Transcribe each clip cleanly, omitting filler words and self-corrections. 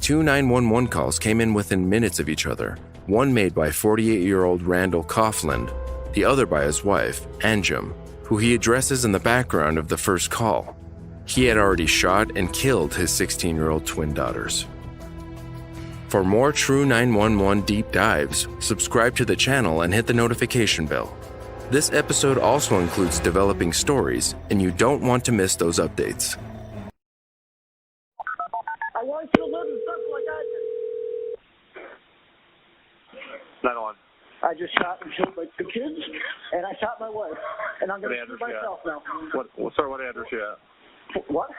Two 911 calls came in within minutes of each other, one made by 48-year-old Randall Coughlin, the other by his wife, Anjum, who he addresses in the background of the first call. He had already shot and killed his 16-year-old twin daughters. For more true 911 deep dives, subscribe to the channel and hit the notification bell. This episode also includes developing stories, and you don't want to miss those updates. I want you to live in something like I did. 911. I just shot and killed my two kids, and I shot my wife, and I'm going to shoot myself now. Sir, what address you at? What?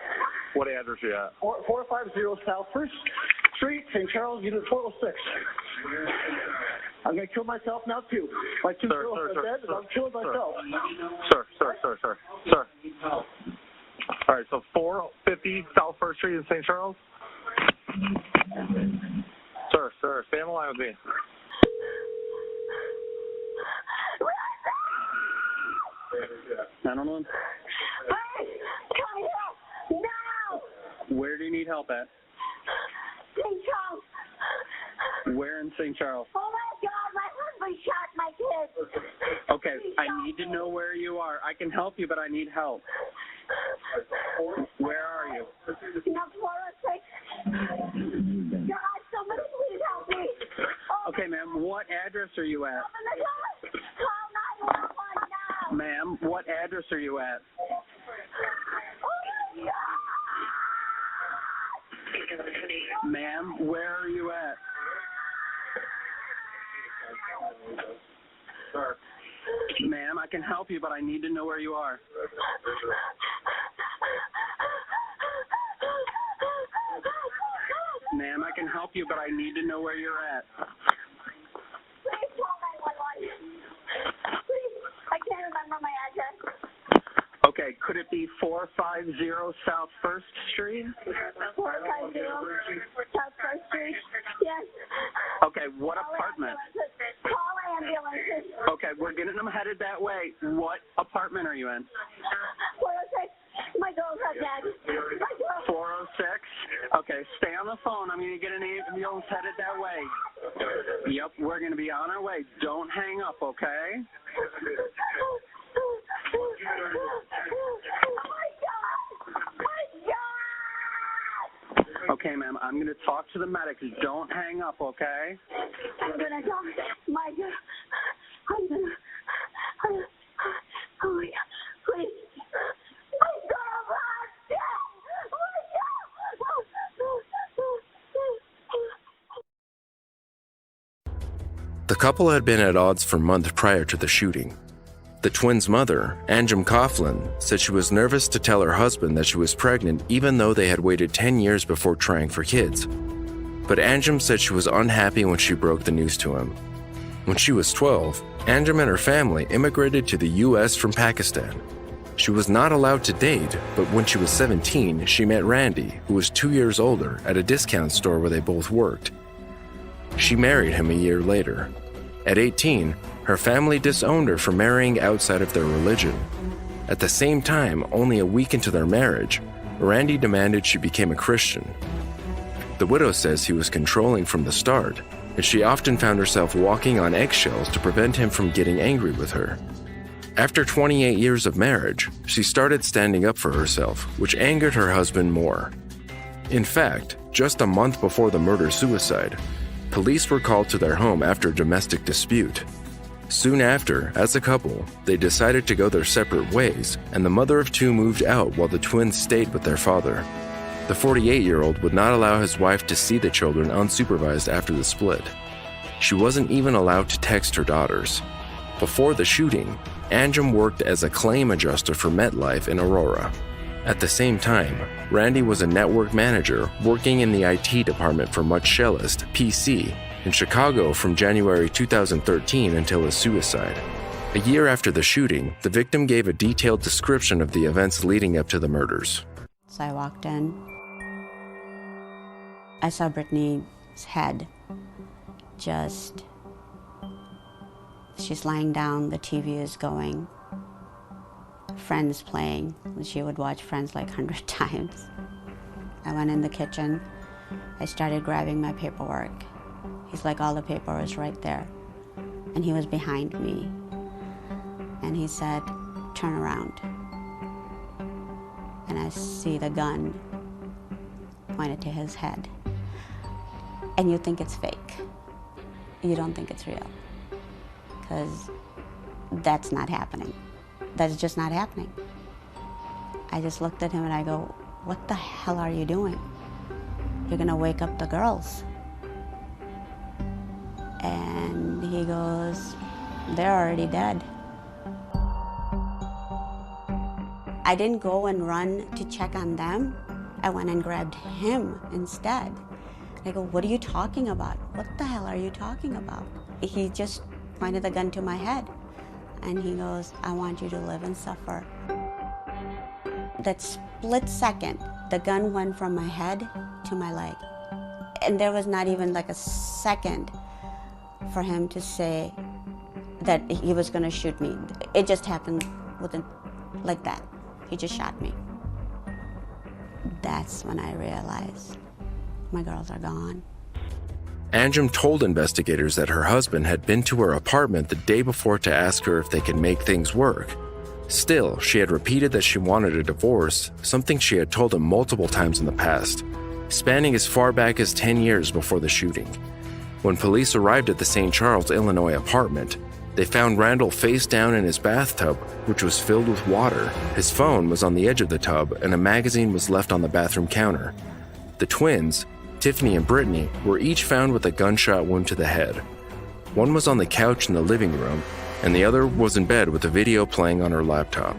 What address you at? 450 South 1st Street, St. Charles, Unit 406. I'm going to kill myself now, too. My two girls are dead, and I'm killing myself. Sir. All right, so 450 South 1st Street in St. Charles? Sir, stay on the line with me. I don't know. Hey, come here now! Where do you need help at? St. Charles. Where in St. Charles? Oh my God, my husband shot my kids. Okay, I need to know where you are. I can help you, but I need help. Where are you? No, 406. God, somebody please help me. Oh, Okay, ma'am, what address are you at? open the door. Call 911 now. Ma'am, what address are you at? Oh my God. Ma'am, where are you at? Ma'am, I can help you, but I need to know where you are. Ma'am, I can help you, but I need to know where you're at. Please call 911. Please, I can't remember my address. Okay, could it be 450 South 1st Street? 450 South 1st Street. Yes. Okay, what apartment? Call ambulances. Okay, we're getting them headed that way. What apartment are you in? 406. My girls are dead. My girls. 406? Okay, stay on the phone. I'm going to get an ambulance headed that way. Yep, we're going to be on our way. Don't hang up, okay? Oh my God! My God! Okay, ma'am, I'm going to talk to the medics. Don't hang up, okay? I'm gonna talk. My God! I'm gonna. Oh my God! Please! My girls are dead! Oh my God! The couple had been at odds for months prior to the shooting. The twins' mother, Anjum Coughlin, said she was nervous to tell her husband that she was pregnant even though they had waited 10 years before trying for kids. But Anjum said she was unhappy when she broke the news to him. When she was 12, Anjum and her family immigrated to the US from Pakistan. She was not allowed to date, but when she was 17, she met Randy, who was 2 years older, at a discount store where they both worked. She married him a year later. At 18, her family disowned her for marrying outside of their religion. At the same time, only a week into their marriage, Randy demanded she became a Christian. The widow says he was controlling from the start, and she often found herself walking on eggshells to prevent him from getting angry with her. After 28 years of marriage, she started standing up for herself, which angered her husband more. In fact, just a month before the murder-suicide, police were called to their home after a domestic dispute. Soon after, as a couple, they decided to go their separate ways, and the mother of two moved out while the twins stayed with their father. The 48-year-old would not allow his wife to see the children unsupervised after the split. She wasn't even allowed to text her daughters. Before the shooting, Anjum worked as a claim adjuster for MetLife in Aurora. At the same time, Randy was a network manager working in the IT department for Mutschellist, PC, in Chicago from January 2013 until his suicide. A year after the shooting, the victim gave a detailed description of the events leading up to the murders. So I walked in. I saw Brittany's head. She's lying down, the TV is going. Friends playing. She would watch Friends like 100 times. I went in the kitchen. I started grabbing my paperwork. He's like, all the paper is right there. And he was behind me. And he said, turn around. And I see the gun pointed to his head. And you think it's fake. You don't think it's real. Because that's not happening. That's just not happening. I just looked at him and I go, what the hell are you doing? You're gonna wake up the girls. And he goes, they're already dead. I didn't go and run to check on them. I went and grabbed him instead. I go, what are you talking about? What the hell are you talking about? He just pointed the gun to my head. And he goes, I want you to live and suffer. That split second, the gun went from my head to my leg. And there was not even like a second for him to say that he was gonna shoot me. It just happened within, like that. He just shot me. That's when I realized my girls are gone. Anjem told investigators that her husband had been to her apartment the day before to ask her if they could make things work. Still, she had repeated that she wanted a divorce, something she had told him multiple times in the past, spanning as far back as 10 years before the shooting. When police arrived at the St. Charles, Illinois apartment, they found Randall face down in his bathtub, which was filled with water. His phone was on the edge of the tub, and a magazine was left on the bathroom counter. The twins, Tiffany and Brittany, were each found with a gunshot wound to the head. One was on the couch in the living room, and the other was in bed with a video playing on her laptop.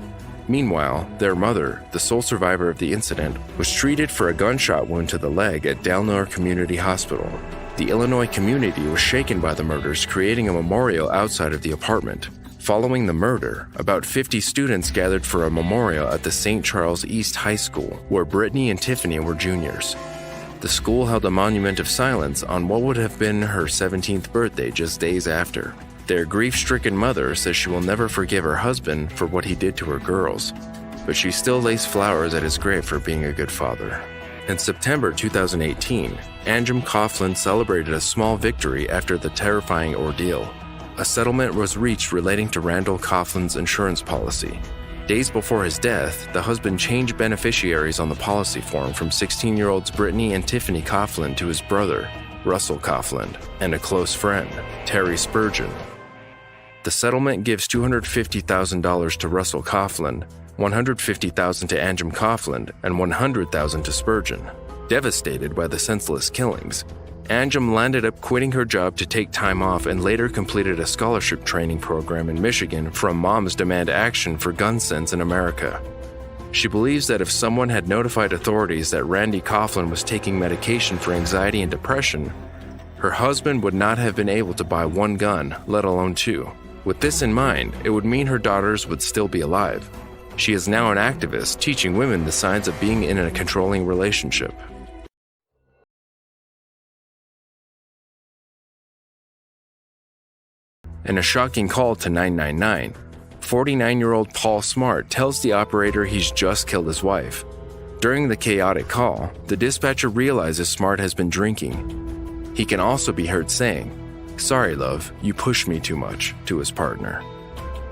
Meanwhile, their mother, the sole survivor of the incident, was treated for a gunshot wound to the leg at Dalnor Community Hospital. The Illinois community was shaken by the murders, creating a memorial outside of the apartment. Following the murder, about 50 students gathered for a memorial at the St. Charles East High School, where Brittany and Tiffany were juniors. The school held a monument of silence on what would have been her 17th birthday just days after. Their grief-stricken mother says she will never forgive her husband for what he did to her girls, but she still lays flowers at his grave for being a good father. In September 2018, Anjem Coughlin celebrated a small victory after the terrifying ordeal. A settlement was reached relating to Randall Coughlin's insurance policy. Days before his death, the husband changed beneficiaries on the policy form from 16-year-olds Brittany and Tiffany Coughlin to his brother, Russell Coughlin, and a close friend, Terry Spurgeon. The settlement gives $250,000 to Russell Coughlin, $150,000 to Anjem Coughlin, and $100,000 to Spurgeon. Devastated by the senseless killings, Anjem landed up quitting her job to take time off and later completed a scholarship training program in Michigan from Moms Demand Action for Gun Sense in America. She believes that if someone had notified authorities that Randy Coughlin was taking medication for anxiety and depression, her husband would not have been able to buy one gun, let alone two. With this in mind, it would mean her daughters would still be alive. She is now an activist teaching women the signs of being in a controlling relationship. In a shocking call to 999, 49-year-old Paul Smart tells the operator he's just killed his wife. During the chaotic call, the dispatcher realizes Smart has been drinking. He can also be heard saying, "Sorry, love, you pushed me too much," to his partner,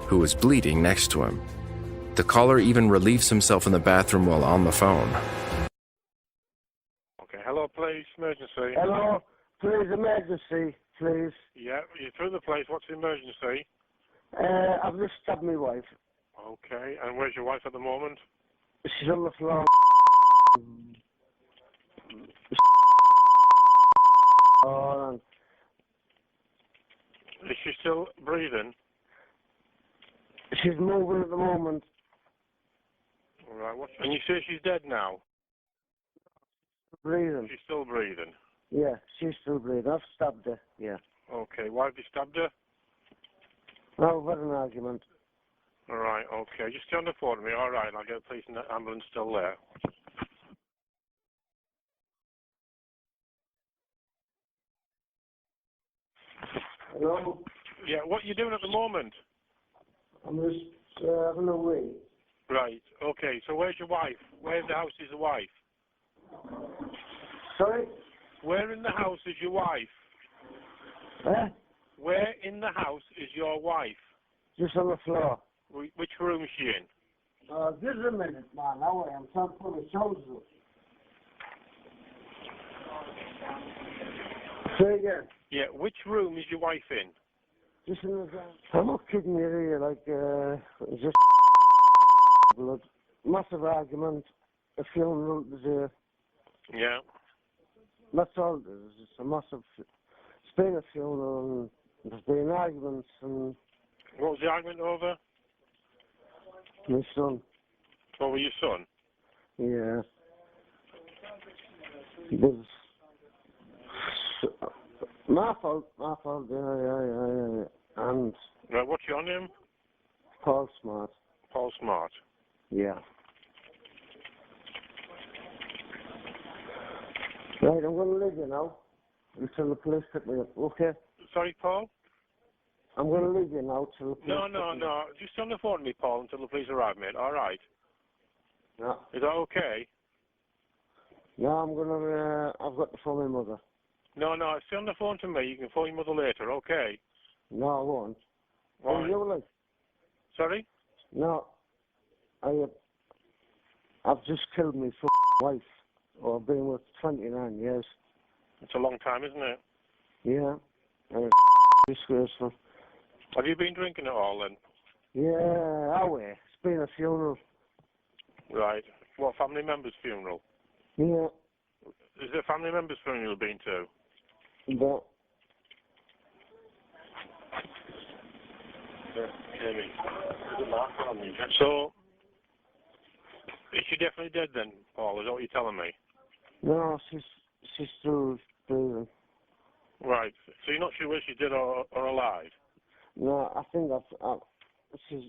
who was bleeding next to him. The caller even relieves himself in the bathroom while on the phone. Okay, hello, police, emergency. Hello, please, emergency, please. Yeah, you're through the place. What's the emergency? I've just stabbed my wife. Okay, and where's your wife at the moment? She's on the floor. Oh, Is she still breathing? she's moving at the moment. All right, and you say she's dead now? Breathing. She's still breathing? Yeah, she's still breathing. I've stabbed her, yeah. Okay, why have you stabbed her? Now we've had an argument. All right, okay. Just stay on the phone with me. All right, I'll get the police and the ambulance still there. Hello? Yeah, what are you doing at the moment? I'm just having a wee. Right, okay. So where's your wife? Where's the house is the wife? Sorry? Where in the house is your wife? Eh? Where in the house is your wife? Just on the floor. Which room is she in? Just a minute, man. Now I'm trying to put the shoulders up. Say again. Yeah, which room is your wife in? Just in the I'm not kidding you here, like, just blood. Massive argument, a funeral today. Yeah. That's all it is. It's a massive... It's been a funeral and there's been arguments and... What was the argument over? My son. Over your son? Yeah. It was... My fault, yeah. And... Right, what's your name? Paul Smart. Paul Smart. Yeah. Right, I'm going to leave you now until the police pick me up, okay? Sorry, Paul? I'm going to leave you now till the police No. pick me up. Just on the phone to me, Paul, until the police arrive, mate. All right. No. Is that okay? No, I'm going to... I've got to phone my mother. No, stay on the phone to me. You can phone your mother later, okay? No, I won't. Why? Oh, you like? Sorry? No. I've just killed my wife. Oh, I've been with 29 years. It's a long time, isn't it? Yeah. And it's disgraceful. Have you been drinking at all, then? Yeah, it's been a funeral. Right. What, family member's funeral? Yeah. Is it a family member's funeral you've been to? But... So, is she definitely dead then, Paul? Is that what you're telling me? No, she's still breathing. Right. So you're not sure whether she's dead or alive? No, I think she's...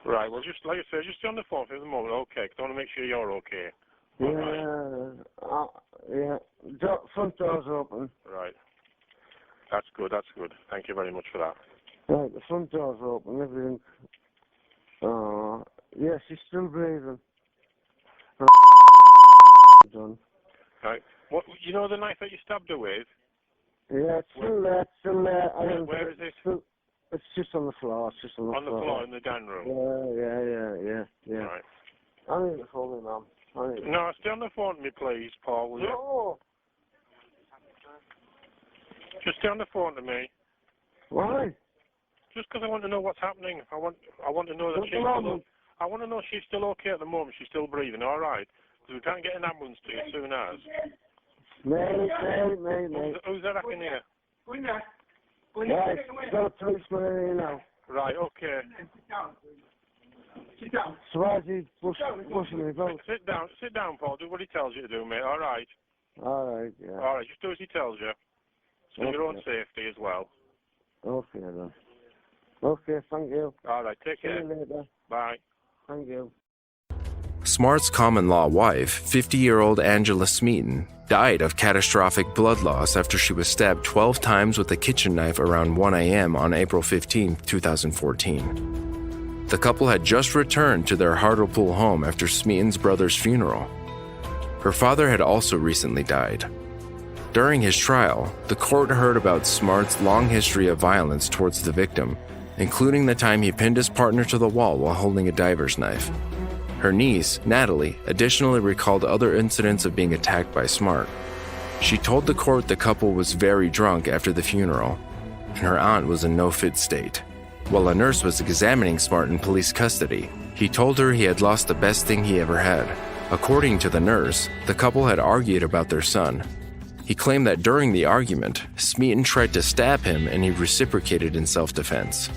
Right. Well, just like I said, just stay on the phone for the moment, okay? 'Cause I want to make sure you're okay. Yeah. Yeah. Front door's open. Right. That's good. Thank you very much for that. Right, the front door's open, everything. Yeah, she's still breathing. Done. Right. What? You know the knife that you stabbed her with? Yeah, it's still there. Where is it? It's just on the floor. On the floor in the dining room. Yeah. Right. I need to phone me, Mum. No, stay on the phone with me, please, Paul. Will you? No. Just stay on the phone to me. Why? Just because I want to know what's happening. I want to know that I want to know she's still okay at the moment. She's still breathing. All right. Because we can't get an ambulance to you as soon as. Mate. Who's that I can hear? Right, got a policeman in here now. Right. Okay. Sit down. So why is he pushing me about? Sit down, Paul. Do what he tells you to do, mate. All right. Alright, yeah. All right. Just do as he tells you. It's for your own safety as well. Okay, then. Okay, thank you. All right. Take care. See you later. Bye. Thank you. Smart's common-law wife, 50-year-old Angela Smeaton, died of catastrophic blood loss after she was stabbed 12 times with a kitchen knife around 1 a.m. on April 15, 2014. The couple had just returned to their Hartlepool home after Smeaton's brother's funeral. Her father had also recently died. During his trial, the court heard about Smart's long history of violence towards the victim, including the time he pinned his partner to the wall while holding a diver's knife. Her niece, Natalie, additionally recalled other incidents of being attacked by Smart. She told the court the couple was very drunk after the funeral, and her aunt was in no fit state. While a nurse was examining Smart in police custody, he told her he had lost the best thing he ever had. According to the nurse, the couple had argued about their son. He claimed that during the argument, Smeaton tried to stab him and he reciprocated in self-defense.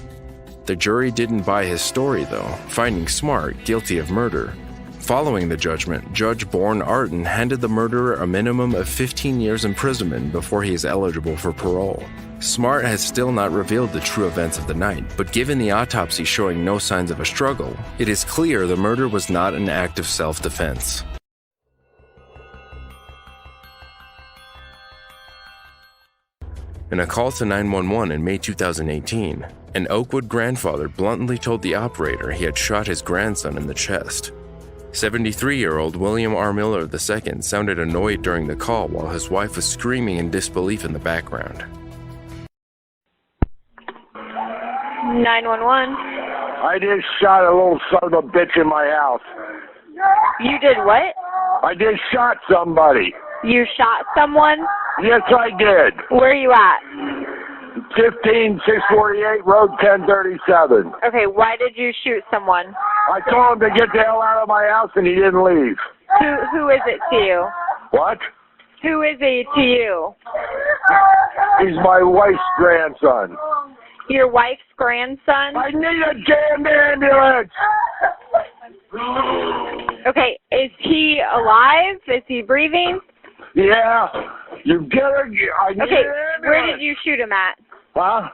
The jury didn't buy his story, though, finding Smart guilty of murder. Following the judgment, Judge Bourne Arden handed the murderer a minimum of 15 years imprisonment before he is eligible for parole. Smart has still not revealed the true events of the night, but given the autopsy showing no signs of a struggle, it is clear the murder was not an act of self-defense. In a call to 911 in May 2018, an Oakwood grandfather bluntly told the operator he had shot his grandson in the chest. 73-year-old William R. Miller II sounded annoyed during the call while his wife was screaming in disbelief in the background. 911. I just shot a little son of a bitch in my house. You did what? I just shot somebody. You shot someone? Yes, I did. Where are you at? 15648 Road 1037. Okay, why did you shoot someone? I told him to get the hell out of my house and he didn't leave. Who is it to you? What? Who is he to you? He's my wife's grandson. Your wife's grandson? I need a damn ambulance! Okay, is he alive? Is he breathing? Yeah. You get her. I need Okay, an ambulance. where did you shoot him at? Huh?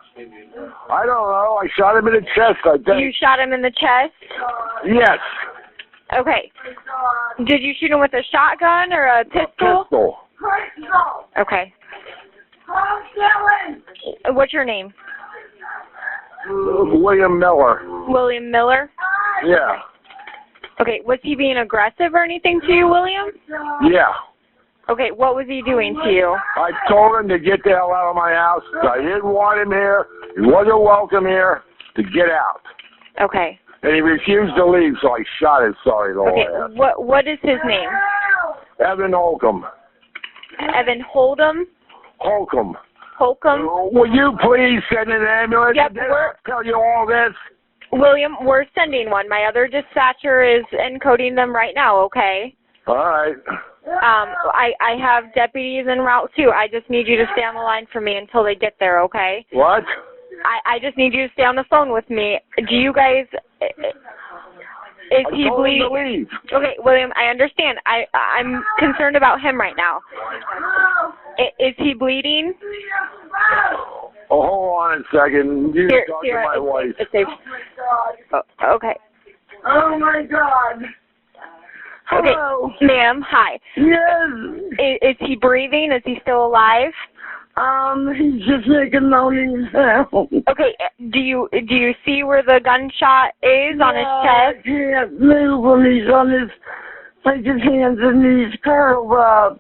I don't know. I shot him in the chest, I think. You shot him in the chest? Yes. Okay. Did you shoot him with a shotgun or a pistol? A pistol. Okay. What's your name? William Miller. William Miller? Yeah. Okay, was he being aggressive or anything to you, William? Yeah. Okay, what was he doing to you? I told him to get the hell out of my house. I didn't want him here. He wasn't welcome here. To get out. Okay. And he refused to leave, so I shot his sorry little ass. What is his name? Evan Holcomb. Evan Hold'em? Holcomb. Holcomb? Will you please send an ambulance? Yep, Did I tell you all this? William, we're sending one. My other dispatcher is encoding them right now, okay? All right. I have deputies en route too. I just need you to stay on the line for me until they get there, okay? What? I just need you to stay on the phone with me. Do you guys... Is he bleeding? Okay, William, I understand. I'm concerned about him right now. Is he bleeding? Oh, hold on a second. You Here, talk to my wife. It's safe. Oh, okay. Oh my God. Okay, Hello. ma'am, hi. Yes. Is he breathing? Is he still alive? He's just making moaning sound. Okay, do you see where the gunshot is on his chest? I can't move when he's on his, like his hands and knees curled up.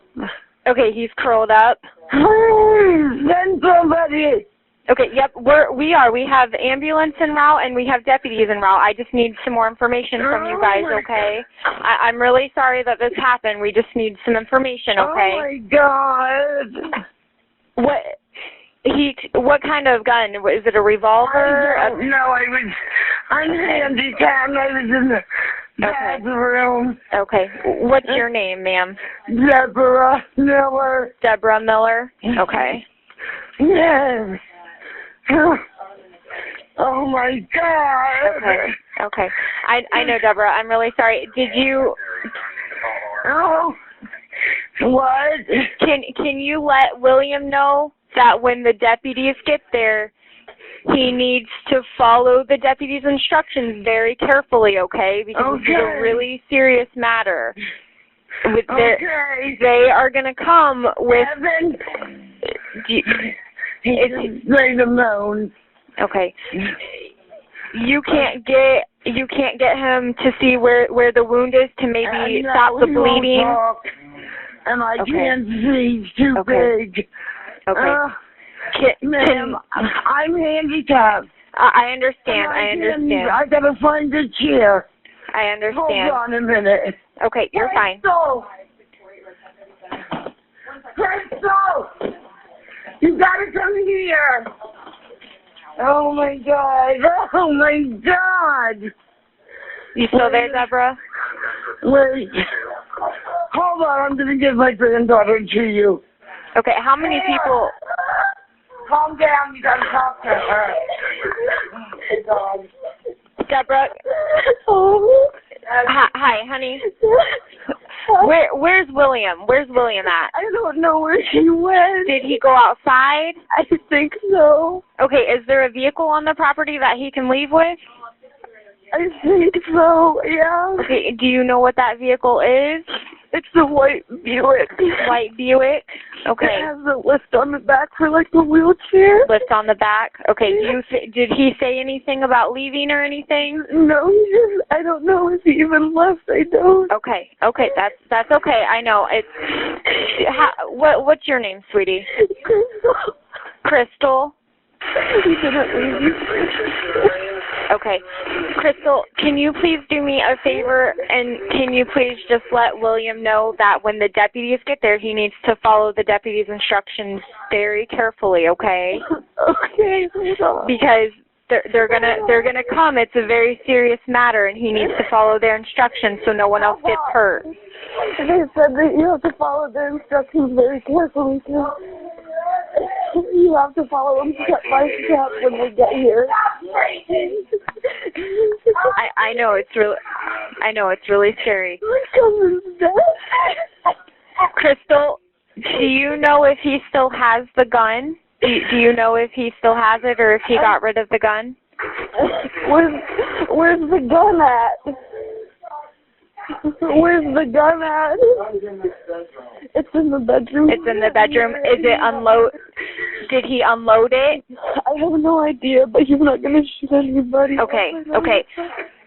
Okay, he's curled up. Please, send somebody. Okay, yep, we are. We have ambulance en route and we have deputies en route. I just need some more information from you guys, okay? I'm really sorry that this happened. We just need some information, okay? Oh my God. What kind of gun? Is it a revolver? I don't know. I'm handicapped. I was in the bathroom. Okay. What's your name, ma'am? Deborah Miller. Deborah Miller? Okay. Yes. Oh my God. Okay. I know, Deborah. I'm really sorry. Did you... Oh. What? Can you let William know that when the deputies get there, he needs to follow the deputies' instructions very carefully, okay? Because this is a really serious matter. They are going to come with... Evan. He's made a moan. Okay. You can't get him to see where the wound is to maybe stop the bleeding. And I can't see. It's too big. Okay. Ma'am, I'm handicapped. I understand. I understand. I gotta find a chair. I understand. Hold on a minute. Okay, you're fine. Crystal! You gotta come here. Oh my God. Oh my God. You still there, Deborah? Wait. Hold on, I'm gonna give my granddaughter to you. Okay, how many people... Calm down, you gotta talk to her. Deborah? Hi, honey. Where's William? Where's William at? I don't know where he went. Did he go outside? I think so. Okay, is there a vehicle on the property that he can leave with? I think so, yeah. Okay, do you know what that vehicle is? It's a white Buick. White Buick? Okay. It has a lift on the back for like a wheelchair. Lift on the back. Okay. Did he say anything about leaving or anything? No, he just, I don't know if he even left. I don't. Okay. Okay. That's okay. I know. What's your name, sweetie? Crystal. Crystal. He didn't leave. Okay. Crystal, can you please do me a favor, and can you please just let William know that when the deputies get there, he needs to follow the deputies' instructions very carefully, okay? Okay, hold on. Because they're gonna come. It's a very serious matter, and he needs to follow their instructions so no one else gets hurt. They said that you have to follow their instructions very carefully, too. You have to follow them step by step when they get here. I know it's really scary. Crystal, do you know if he still has the gun? Do you know if he still has it or if he got rid of the gun? Where's the gun at? Where's the gun at? It's in the bedroom. It's in the bedroom. Is it unload? Did he unload it? I have no idea, but he's not gonna shoot anybody. Okay. Okay.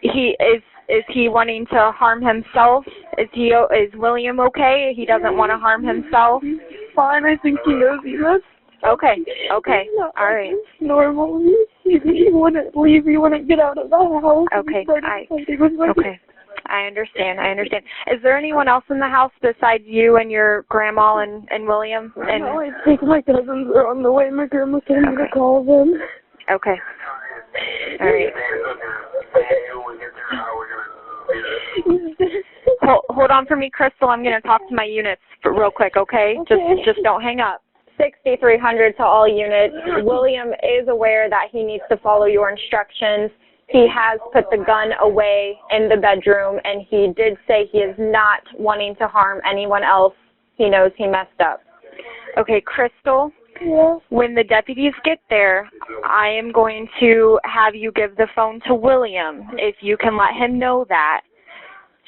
Is he wanting to harm himself? Is William okay? He doesn't want to harm himself? He's fine. I think he knows he must. Okay. Okay. All right. Normal. He wouldn't leave. He wouldn't get out of the house. Okay. Okay. I understand. Is there anyone else in the house besides you and your grandma and William? And no, I think my cousins are on the way. My grandma told me to call them. Okay. All right. Hold on for me, Crystal. I'm going to talk to my units real quick, okay? Just don't hang up. 6300 to all units. William is aware that he needs to follow your instructions. He has put the gun away in the bedroom, and he did say he is not wanting to harm anyone else. He knows he messed up. Okay, Crystal, when the deputies get there, I am going to have you give the phone to William, if you can let him know that,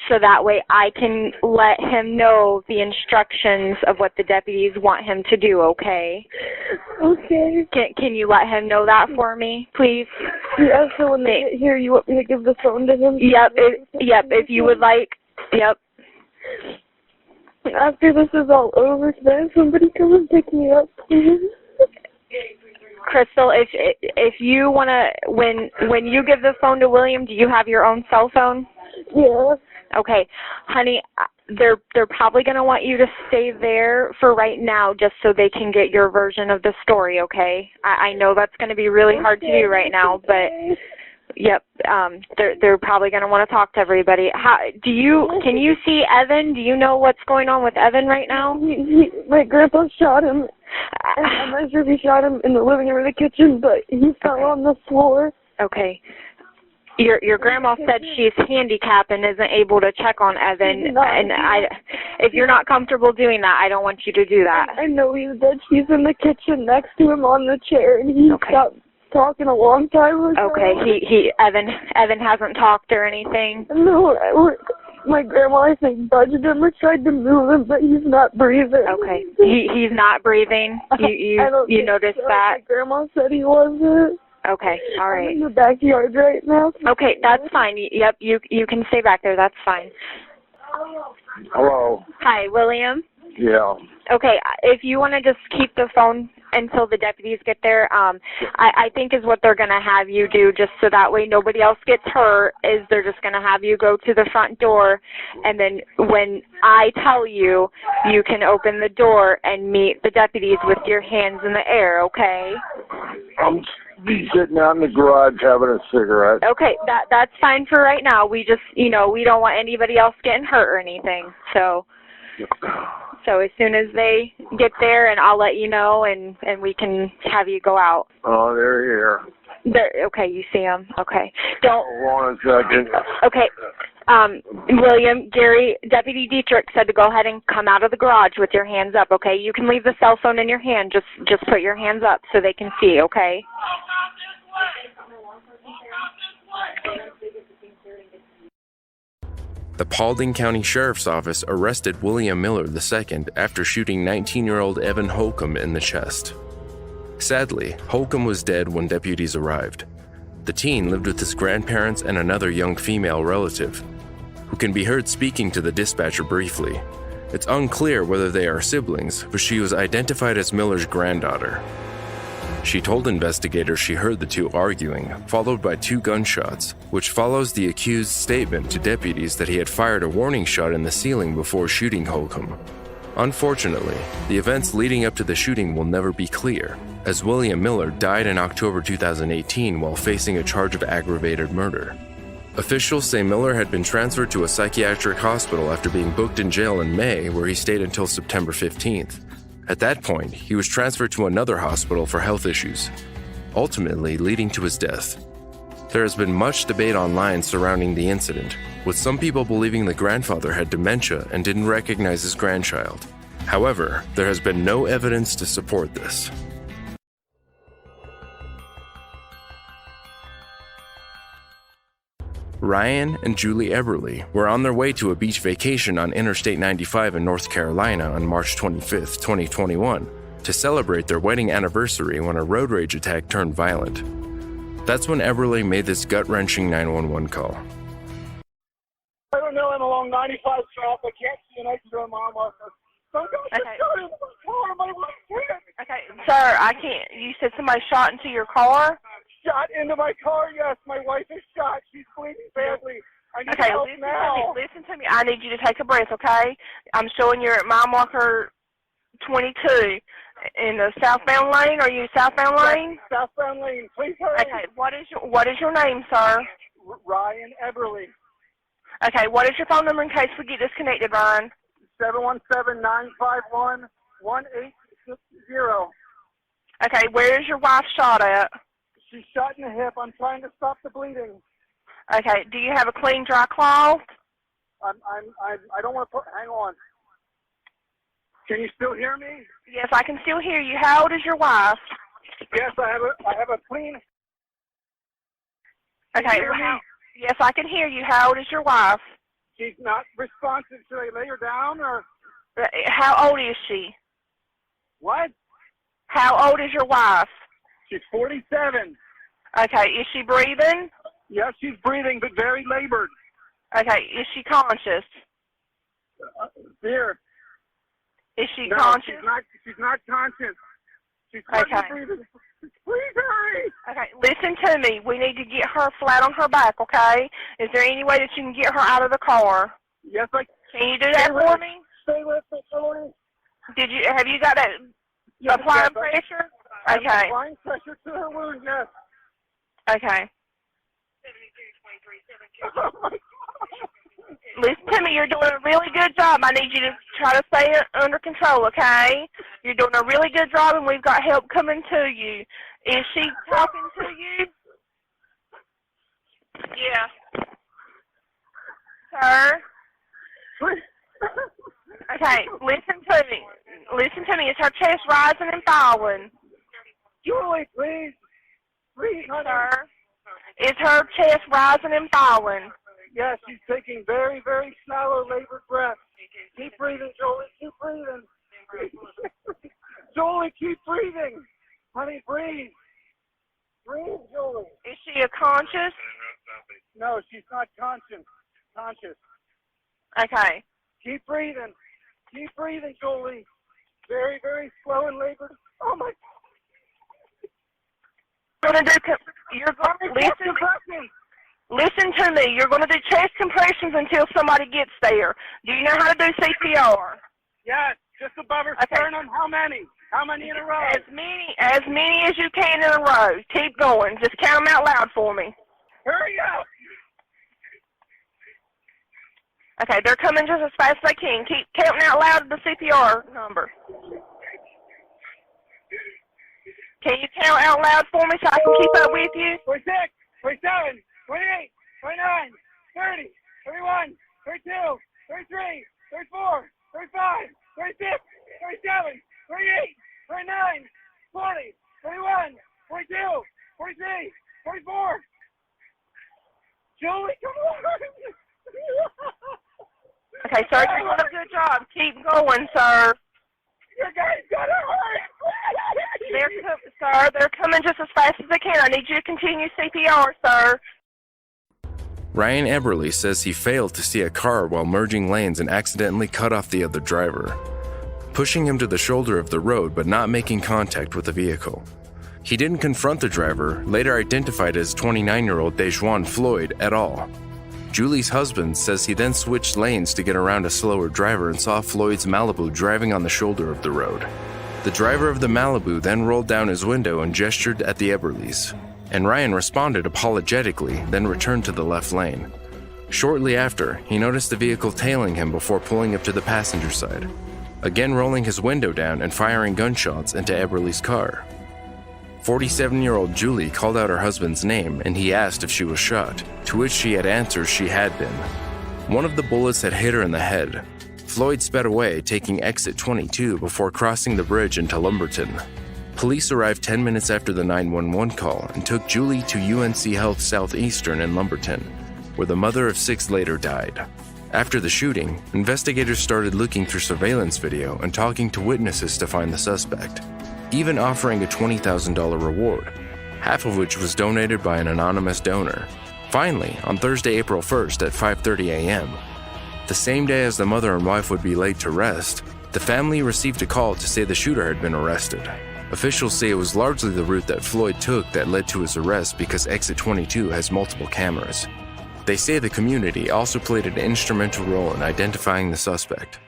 so that way I can let him know the instructions of what the deputies want him to do, okay? Okay. Can you let him know that for me, please? Yeah, so when they get here, you want me to give the phone to him? Yep, if you would like. Yep. After this is all over, can I have somebody come and pick me up, please? Crystal, if you want to, when you give the phone to William, do you have your own cell phone? Yeah. Okay, honey, they're probably going to want you to stay there for right now just so they can get your version of the story, okay? I know that's going to be really hard to do right now, but yep, they're probably going to want to talk to everybody. Can you see Evan? Do you know what's going on with Evan right now? My grandpa shot him. I'm not sure if he shot him in the living room or the kitchen, but he fell on the floor. Okay. Your grandma said she's handicapped and isn't able to check on Evan, and if you're not comfortable doing that, I don't want you to do that. I know he's dead. She's in the kitchen next to him on the chair, and he stopped talking a long time ago. Okay, Evan hasn't talked or anything? No, my grandma, I think, budged him or tried to move him, but he's not breathing. Okay, he's not breathing? You noticed that? My grandma said he wasn't. Okay, all right. I'm in the backyard right now. Okay, that's fine. Yep, you can stay back there. That's fine. Hello. Hi, William? Yeah. Okay, if you want to just keep the phone until the deputies get there, I think is what they're going to have you do, just so that way nobody else gets hurt, is they're just going to have you go to the front door, and then when I tell you, you can open the door and meet the deputies with your hands in the air, okay? I'm sitting out in the garage having a cigarette. Okay, that's fine for right now. We just, we don't want anybody else getting hurt or anything, so as soon as they get there, and I'll let you know, and we can have you go out. Oh, they're here. Okay, you see them. Okay. Don't. Hold on a second. Okay. William, Gary, Deputy Dietrich said to go ahead and come out of the garage with your hands up, okay? You can leave the cell phone in your hand. Just put your hands up so they can see, okay? The the Paulding County Sheriff's Office arrested William Miller II after shooting 19-year-old Evan Holcomb in the chest. Sadly, Holcomb was dead when deputies arrived. The teen lived with his grandparents and another young female relative, who can be heard speaking to the dispatcher briefly. It's unclear whether they are siblings, but she was identified as Miller's granddaughter. She told investigators she heard the two arguing, followed by 2 gunshots, which follows the accused's statement to deputies that he had fired a warning shot in the ceiling before shooting Holcomb. Unfortunately, the events leading up to the shooting will never be clear, as William Miller died in October 2018 while facing a charge of aggravated murder. Officials say Miller had been transferred to a psychiatric hospital after being booked in jail in May, where he stayed until September 15th. At that point, he was transferred to another hospital for health issues, ultimately leading to his death. There has been much debate online surrounding the incident, with some people believing the grandfather had dementia and didn't recognize his grandchild. However, there has been no evidence to support this. Ryan and Julie Eberly were on their way to a beach vacation on Interstate 95 in North Carolina on March 25, 2021, to celebrate their wedding anniversary when a road rage attack turned violent. That's when Eberly made this gut-wrenching 911 call. I don't know, I'm along 95 South. I can't see an exit on my marker. Some guy just shot into my car, my wife's hit. Okay, sir, I can't. You said somebody shot into your car? Shot into my car, yes. My wife is shot. She's bleeding badly. I need help now. Listen to me. I need you to take a breath, okay? I'm showing you at mile marker 22 in the southbound lane. Are you southbound lane? Southbound lane. Please hurry. Okay, what is your name, sir? Ryan Eberly. Okay, what is your phone number in case we get disconnected, Ryan? 717-951-1860. Okay, where is your wife shot at? She's shot in the hip. I'm trying to stop the bleeding. Okay, do you have a clean, dry cloth? I don't want to put, hang on. Can you still hear me? Yes, I can still hear you. How old is your wife? Yes, I have a clean. Okay, yes, I can hear you. How old is your wife? She's not responsive. Should I lay her down or? How old is she? What? How old is your wife? She's 47. Okay, is she breathing? Yes, she's breathing, but very labored. Okay, is she conscious? Here. Is she no, conscious? She's not conscious. She's okay. Breathing. Please hurry. Okay, listen to me. We need to get her flat on her back, okay? Is there any way that you can get her out of the car? Yes, I can. Can you do that for me? Stay with me, Julie. Have you got that applying pressure? Okay. I'm applying pressure to her wound, yes. Okay. Oh my God. Listen to me, you're doing a really good job. I need you to try to stay under control, okay? You're doing a really good job, and we've got help coming to you. Is she talking to you? Yeah. Sir? Okay, listen to me. Listen to me. Is her chest rising and falling? Julie, please. Please, sir. Is her chest rising and falling? Yes, she's taking very, very shallow labored breaths. Keep breathing, Jolie. Keep breathing. Jolie, keep breathing. Honey, breathe. Breathe, Jolie. Is she conscious? No, she's not conscious. Okay. Keep breathing. Keep breathing, Jolie. Very, very slow and labored. Oh, my God. Listen to me. You're going to do chest compressions until somebody gets there. Do you know how to do CPR? Yes, just above her sternum. How many? How many in a row? As many as you can in a row. Keep going. Just count them out loud for me. Hurry up. Okay, they're coming just as fast as they can. Keep counting out loud the CPR number. Can you count out loud for me so I can keep up with you? 26, 27, 28, 29, 30, 31, 32, 33, 34, 35, 36, 37, 38, 39, 40, 41, 42, 43, 44. Julie, come on! Okay, sir, you're doing a good job. Keep going, sir. You guys got to hurry. Sir, they're coming just as fast as they can. I need you to continue CPR, sir. Ryan Eberly says he failed to see a car while merging lanes and accidentally cut off the other driver, pushing him to the shoulder of the road but not making contact with the vehicle. He didn't confront the driver, later identified as 29-year-old Dejuan Floyd, at all. Julie's husband says he then switched lanes to get around a slower driver and saw Floyd's Malibu driving on the shoulder of the road. The driver of the Malibu then rolled down his window and gestured at the Eberlys, and Ryan responded apologetically, then returned to the left lane. Shortly after, he noticed the vehicle tailing him before pulling up to the passenger side, again rolling his window down and firing gunshots into Eberly's car. 47-year-old Julie called out her husband's name and he asked if she was shot, to which she had answered she had been. One of the bullets had hit her in the head. Floyd sped away, taking exit 22 before crossing the bridge into Lumberton. Police arrived 10 minutes after the 911 call and took Julie to UNC Health Southeastern in Lumberton, where the mother of 6 later died. After the shooting, investigators started looking through surveillance video and talking to witnesses to find the suspect, even offering a $20,000 reward, half of which was donated by an anonymous donor. Finally, on Thursday, April 1st at 5:30 a.m., the same day as the mother and wife would be laid to rest, the family received a call to say the shooter had been arrested. Officials say it was largely the route that Floyd took that led to his arrest because exit 22 has multiple cameras. They say the community also played an instrumental role in identifying the suspect.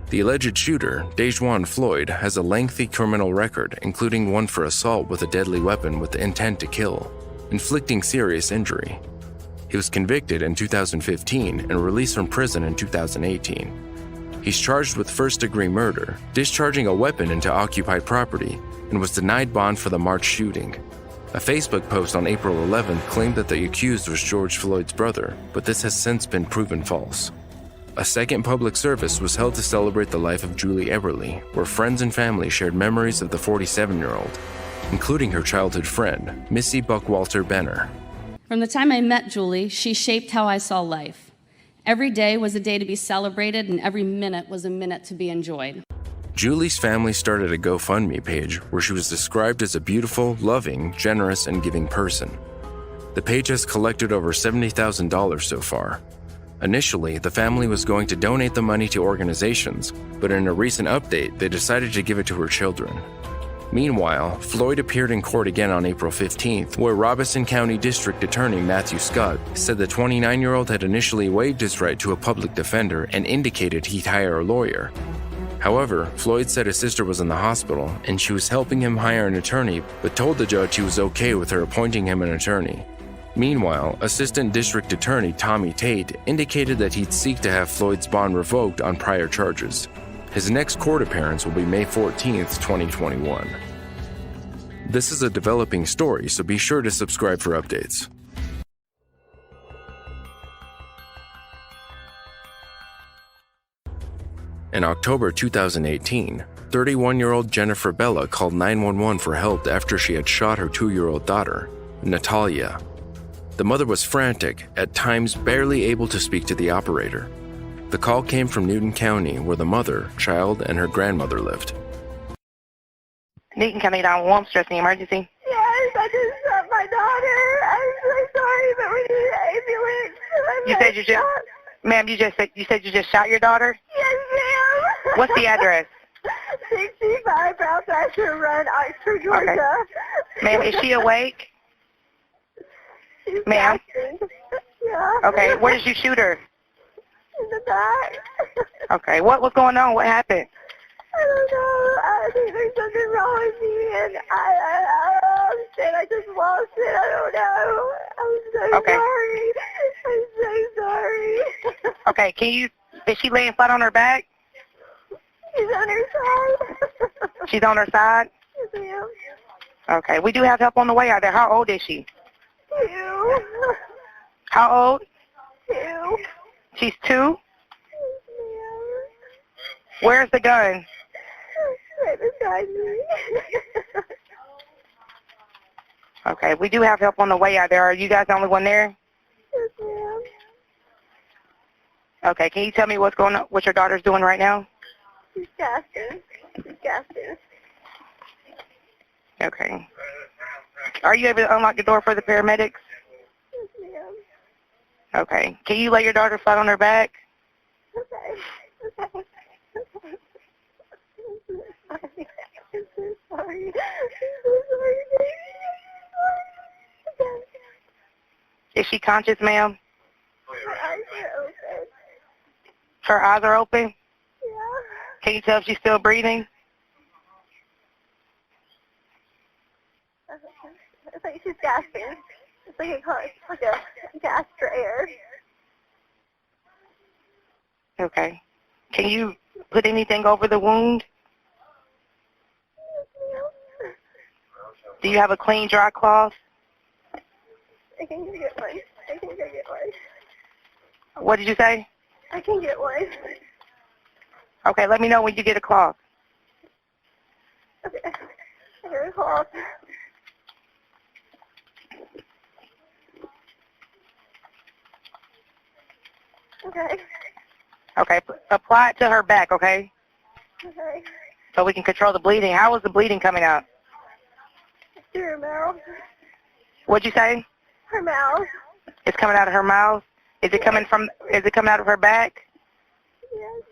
The alleged shooter, Dejuan Floyd, has a lengthy criminal record, including one for assault with a deadly weapon with the intent to kill, inflicting serious injury. He was convicted in 2015 and released from prison in 2018. He's charged with first-degree murder, discharging a weapon into occupied property, and was denied bond for the March shooting. A Facebook post on April 11th claimed that the accused was George Floyd's brother, but this has since been proven false. A second public service was held to celebrate the life of Julie Eberly, where friends and family shared memories of the 47-year-old, including her childhood friend, Missy Buckwalter Benner. From the time I met Julie, she shaped how I saw life. Every day was a day to be celebrated, and every minute was a minute to be enjoyed. Julie's family started a GoFundMe page where she was described as a beautiful, loving, generous, and giving person. The page has collected over $70,000 so far. Initially, the family was going to donate the money to organizations, but in a recent update, they decided to give it to her children. Meanwhile, Floyd appeared in court again on April 15th, where Robeson County District Attorney Matthew Scott said the 29-year-old had initially waived his right to a public defender and indicated he'd hire a lawyer. However, Floyd said his sister was in the hospital and she was helping him hire an attorney, but told the judge he was okay with her appointing him an attorney. Meanwhile, Assistant District Attorney Tommy Tate indicated that he'd seek to have Floyd's bond revoked on prior charges. His next court appearance will be May 14th, 2021. This is a developing story, so be sure to subscribe for updates. In October 2018, 31-year-old Jennifer Bella called 911 for help after she had shot her 2-year-old daughter, Natalia. The mother was frantic, at times barely able to speak to the operator. The call came from Newton County, where the mother, child, and her grandmother lived. Newton County 911, stressing emergency. Yes, I just shot my daughter. I'm so sorry, but we need an ambulance. You said you just, ma'am, you said you just shot your daughter? Yes, ma'am. What's the address? 65 Brown Thatcher Run, Oxford, Georgia. Okay. Ma'am, is she awake? Ma'am? Yeah. Okay, where did you shoot her? In the back. Okay, what was going on? What happened? I don't know. I think there's something wrong with me, and I said I just lost it. I don't know. I'm so sorry. I'm so sorry. Okay, is she laying flat on her back? She's on her side. She's on her side? Yes, ma'am. Okay, we do have help on the way out there. How old is she? 2. How old? 2. She's 2? Where's the gun? Right beside me. Okay, we do have help on the way out there. Are you guys the only one there? Yes, ma'am. Okay, can you tell me what's going on, what your daughter's doing right now? She's gasping. She's gasping. Okay. Are you able to unlock the door for the paramedics? Yes, ma'am. Okay. Can you lay your daughter flat on her back? Okay. Okay. I'm so sorry. I'm so sorry, baby. Is she conscious, ma'am? Her eyes are open. Her eyes are open? Yeah. Can you tell if she's still breathing? It's like she's gasping. It's like a gasp for air. Okay. Can you put anything over the wound? Do you have a clean, dry cloth? I can go get one. I can go get one. What did you say? I can get one. Okay, let me know when you get a cloth. Okay. I got a cloth. Okay. Okay, apply it to her back, okay? Okay. So we can control the bleeding. How is the bleeding coming out? Through her mouth. What'd you say? Her mouth. It's coming out of her mouth? Is it coming out of her back? Yes.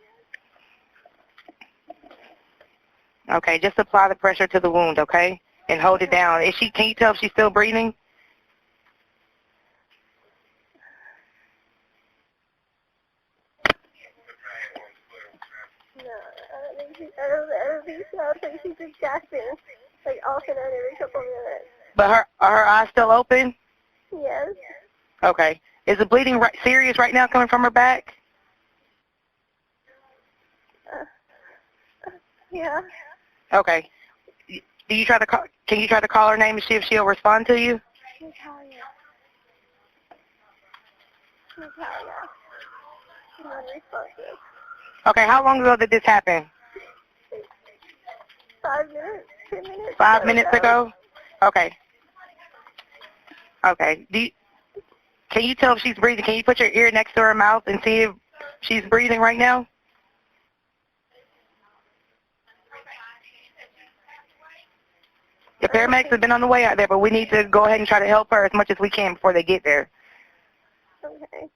Okay, just apply the pressure to the wound, okay? And hold it down. Can you tell if she's still breathing? No, I don't think so. I think she's just gasping, like off and on every couple minutes. But are her eyes still open? Yes. Okay. Is the bleeding serious right now coming from her back? Yeah. Okay. Can you try to call her name and see if she'll respond to you? Natalia. Natalia. She's unresponsive. Okay, how long ago did this happen? 5 minutes, 10 minutes. 5 minutes ago? Okay. Okay. Can you tell if she's breathing? Can you put your ear next to her mouth and see if she's breathing right now? The paramedics have been on the way out there, but we need to go ahead and try to help her as much as we can before they get there. Okay.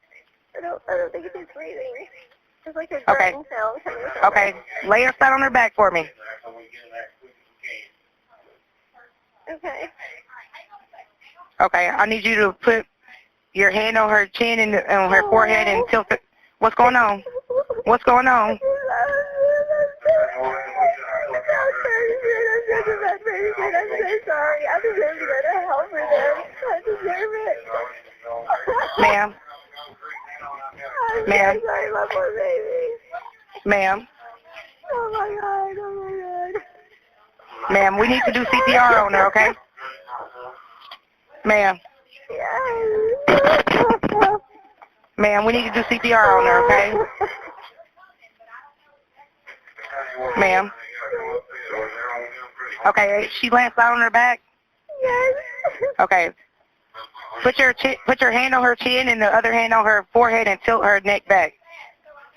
I don't think she's breathing. There's like a grunting sound coming from Okay. Lay her flat on her back for me. Okay. Okay. I need you to put your hand on her chin and on her forehead and tilt it. What's going on? What's going on? I'm so sorry. I deserve to go to hell for this. I deserve it. Ma'am. Ma'am. I'm sorry, my poor baby. Ma'am. Oh my God. Oh my God. Ma'am, we need to do CPR on her, okay? Ma'am. Yes. Ma'am, we need to do CPR on her, okay? Ma'am. Okay, she lands flat on her back? Yes. Okay. Put your hand on her chin and the other hand on her forehead and tilt her neck back.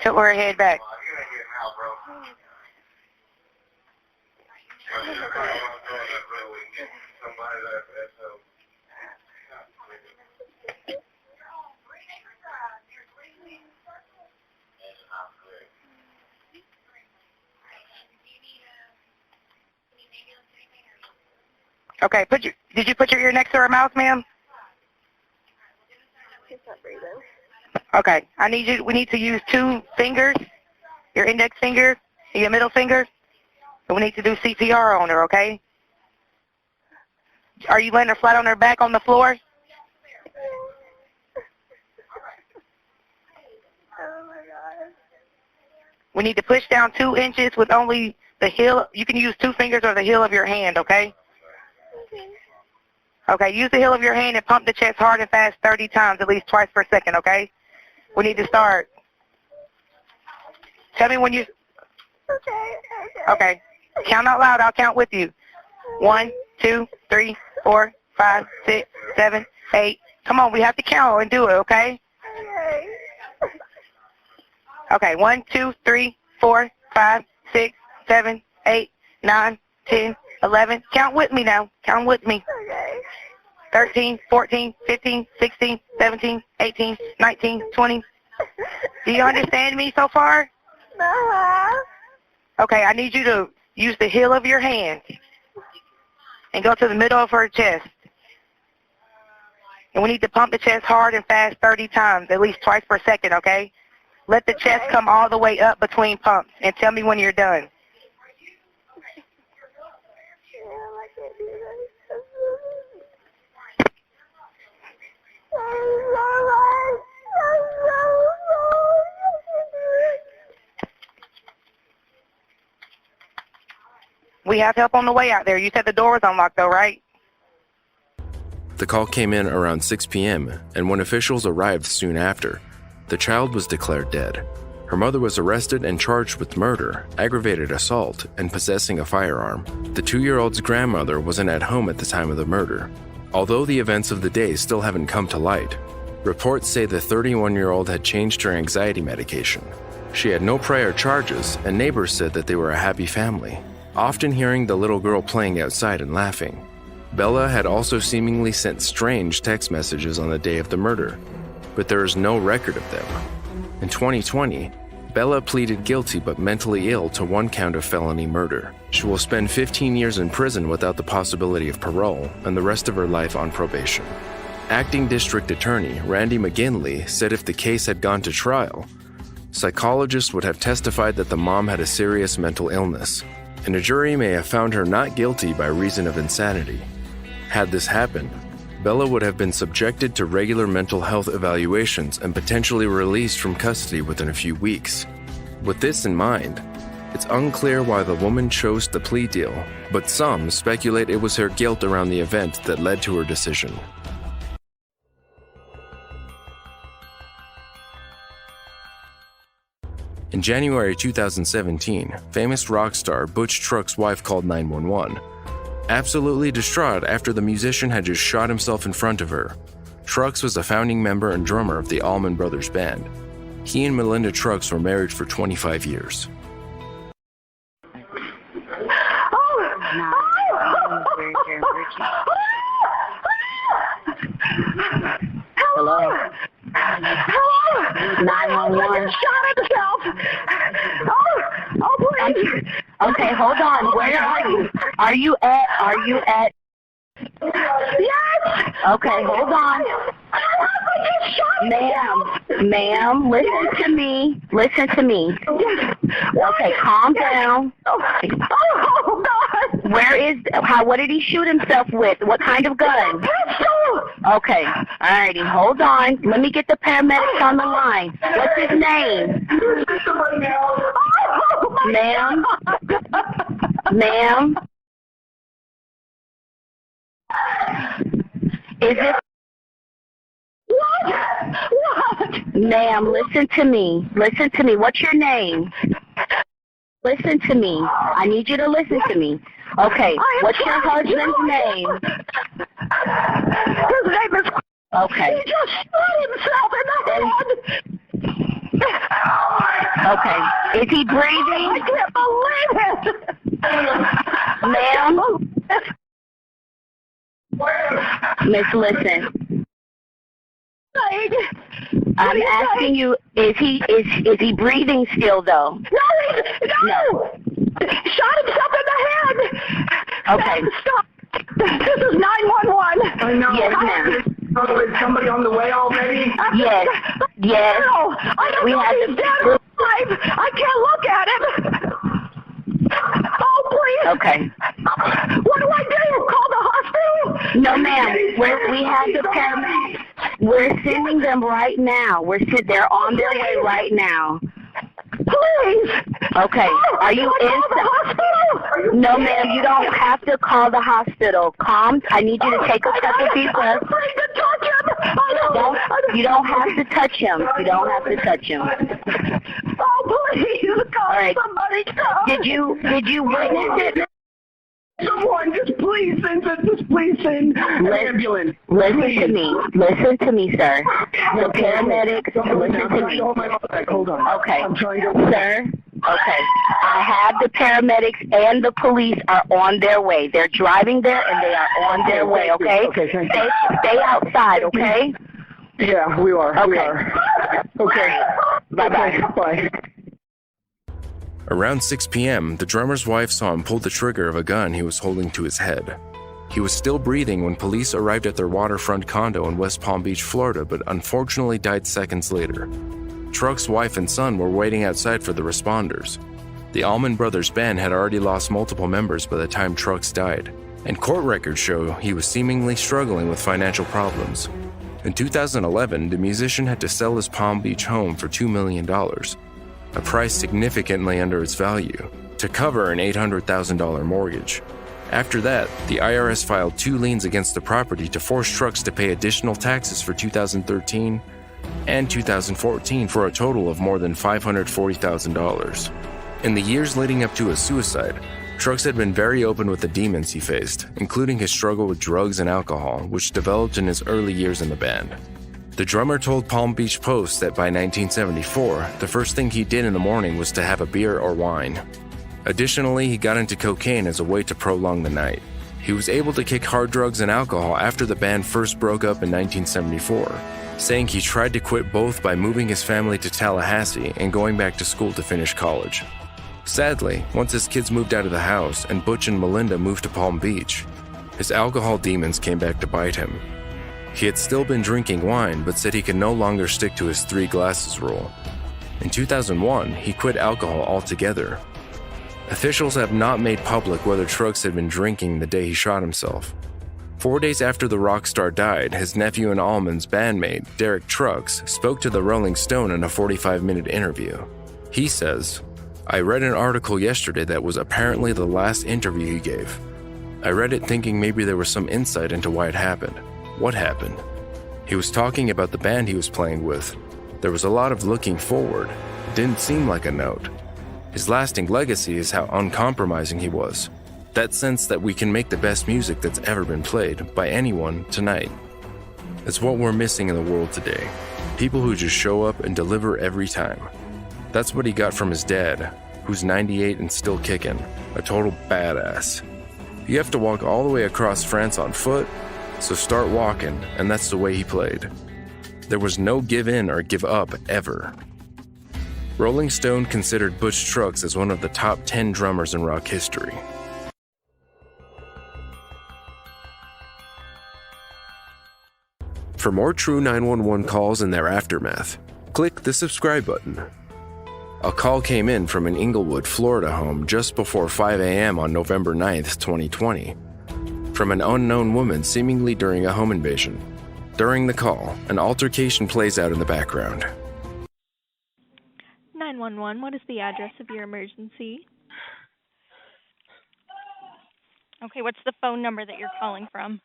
Tilt her head back. Okay, did you put your ear next to her mouth, ma'am? She's not breathing. Okay, we need to use 2 fingers, your index finger and your middle finger, and we need to do CPR on her, okay? Are you laying her flat on her back on the floor? Oh my God. We need to push down 2 inches with only the heel. You can use 2 fingers or the heel of your hand, okay? Okay, use the heel of your hand and pump the chest hard and fast 30 times, at least twice per second, okay? We need to start. Tell me when you... Okay. Count out loud. I'll count with you. 1, 2, 3, 4, 5, 6, 7, 8. Come on, we have to count and do it, okay? Okay, 1, 2, 3, 4, 5, 6, 7, 8, 9, 10, 11. Count with me now. Count with me. Okay. 13, 14, 15, 16, 17, 18, 19, 20. Do you understand me so far? Okay, I need you to use the heel of your hand and go to the middle of her chest. And we need to pump the chest hard and fast 30 times, at least twice per second, okay? Let the chest come all the way up between pumps and tell me when you're done. We have help on the way out there. You said the door was unlocked though, right? The call came in around 6 p.m., and when officials arrived soon after, the child was declared dead. Her mother was arrested and charged with murder, aggravated assault, and possessing a firearm. The 2-year-old's grandmother wasn't at home at the time of the murder. Although the events of the day still haven't come to light, reports say the 31-year-old had changed her anxiety medication. She had no prior charges, and neighbors said that they were a happy family, often hearing the little girl playing outside and laughing. Bella had also seemingly sent strange text messages on the day of the murder, but there is no record of them. In 2020, Bella pleaded guilty but mentally ill to 1 count of felony murder. She will spend 15 years in prison without the possibility of parole and the rest of her life on probation. Acting District Attorney Randy McGinley said if the case had gone to trial, psychologists would have testified that the mom had a serious mental illness, and a jury may have found her not guilty by reason of insanity. Had this happened, Bella would have been subjected to regular mental health evaluations and potentially released from custody within a few weeks. With this in mind, it's unclear why the woman chose the plea deal, but some speculate it was her guilt around the event that led to her decision. In January 2017, famous rock star Butch Trucks' wife called 911. Absolutely distraught after the musician had just shot himself in front of her. Trucks was a founding member and drummer of the Allman Brothers Band. He and Melinda Trucks were married for 25 years. Hello? 911. Shot himself. Oh, please. Okay, hold on. Where are you? Are you at? Yes. Okay, hold on. Ma'am, listen to me. Okay, calm down. Oh, God. What did he shoot himself with? What kind of gun? Pistol. Okay, alrighty, hold on. Let me get the paramedics on the line. What's his name? Ma'am? Is it? What? Ma'am, listen to me. What's your name? Listen to me. I need you to listen to me. Okay, what's your husband's name? His name is... Okay. He just shot himself in the head. Okay. Is he breathing? I can't believe it. Ma'am? Miss, listen. I'm asking you, is he breathing still though? No. Shot himself in the head. Okay. Stop. This is 911. I know. Yes, ma'am. Is somebody on the way already? Yes. No, I don't know if he's dead or alive. I can't look at him. Oh, please. Okay. What do I do? Call the hospital? No, ma'am. We have the paramedics. We're sending them right now. They're on their way right now. Please. Okay. Are you in the hospital? No, ma'am. You don't have to call the hospital. Calm. I need you to take a couple deep breaths. I'm afraid to touch him. You don't have to touch him. Oh, please. Call All right. somebody. Come. Did you witness it? Someone, just please send an ambulance. Listen to me, sir. The paramedics, listen to me. Hold on. Okay, I'm trying to... sir. Okay, I have the paramedics and the police are on their way. They're driving there and they are on their way, okay? Okay, thank you. Stay outside, okay? Yeah, we are. Okay. We are. Okay. Bye-bye. Bye. Around 6 p.m., the drummer's wife saw him pull the trigger of a gun he was holding to his head. He was still breathing when police arrived at their waterfront condo in West Palm Beach, Florida, but unfortunately died seconds later. Truck's wife and son were waiting outside for the responders. The Allman Brothers Band had already lost multiple members by the time Trucks died, and court records show he was seemingly struggling with financial problems. In 2011, the musician had to sell his Palm Beach home for $2 million, a price significantly under its value, to cover an $800,000 mortgage. After that, the IRS filed 2 liens against the property to force Trucks to pay additional taxes for 2013 and 2014 for a total of more than $540,000. In the years leading up to his suicide, Trucks had been very open with the demons he faced, including his struggle with drugs and alcohol, which developed in his early years in the band. The drummer told Palm Beach Post that by 1974, the first thing he did in the morning was to have a beer or wine. Additionally, he got into cocaine as a way to prolong the night. He was able to kick hard drugs and alcohol after the band first broke up in 1974, saying he tried to quit both by moving his family to Tallahassee and going back to school to finish college. Sadly, once his kids moved out of the house and Butch and Melinda moved to Palm Beach, his alcohol demons came back to bite him. He had still been drinking wine, but said he could no longer stick to his 3 glasses rule. In 2001, he quit alcohol altogether. Officials have not made public whether Trucks had been drinking the day he shot himself. 4 days after the rock star died, his nephew and Allman's bandmate, Derek Trucks, spoke to the Rolling Stone in a 45-minute interview. He says, "I read an article yesterday that was apparently the last interview he gave. I read it thinking maybe there was some insight into why it happened. What happened? He was talking about the band he was playing with. There was a lot of looking forward. It didn't seem like a note. His lasting legacy is how uncompromising he was. That sense that we can make the best music that's ever been played by anyone tonight. It's what we're missing in the world today. People who just show up and deliver every time." That's what he got from his dad, who's 98 and still kicking, a total badass. You have to walk all the way across France on foot, so start walking, and that's the way he played. There was no give in or give up ever. Rolling Stone considered Butch Trucks as one of the top 10 drummers in rock history. For more true 911 calls and their aftermath, click the subscribe button. A call came in from an Inglewood, Florida home just before 5 a.m. on November 9th, 2020, from an unknown woman seemingly during a home invasion. During the call, an altercation plays out in the background. 911, what is the address of your emergency? Okay, what's the phone number that you're calling from?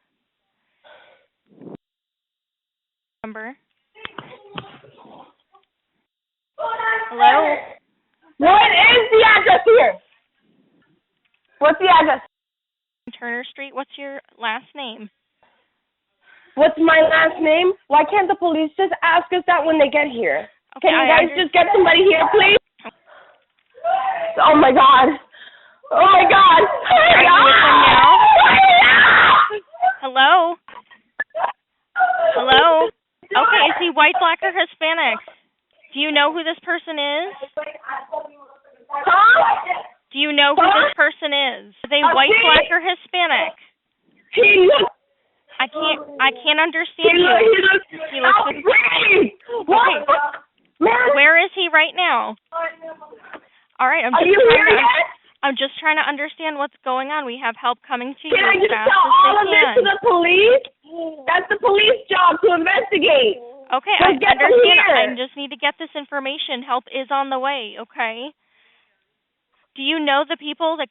Number? Hello? What is the address here? What's the address? Turner Street. What's your last name? What's my last name? Why can't the police just ask us that when they get here? Okay, Can you guys just get somebody here, please? Oh my God. Oh my God. Are you with them now? Hello? Hello? Okay, is he white, black, or Hispanic? Do you know who this person is? Huh? Do you know who this person is? Are they white, black, or Hispanic? I can't understand you. He looks okay. Where is he right now? All right, I'm just trying to understand what's going on. We have help coming to you Can I as just fast tell as all of they this can. to the police? That's the police job to investigate. Okay, Just I get them understand. here. I just need to get this information. Help is on the way, okay? Do you know the people that...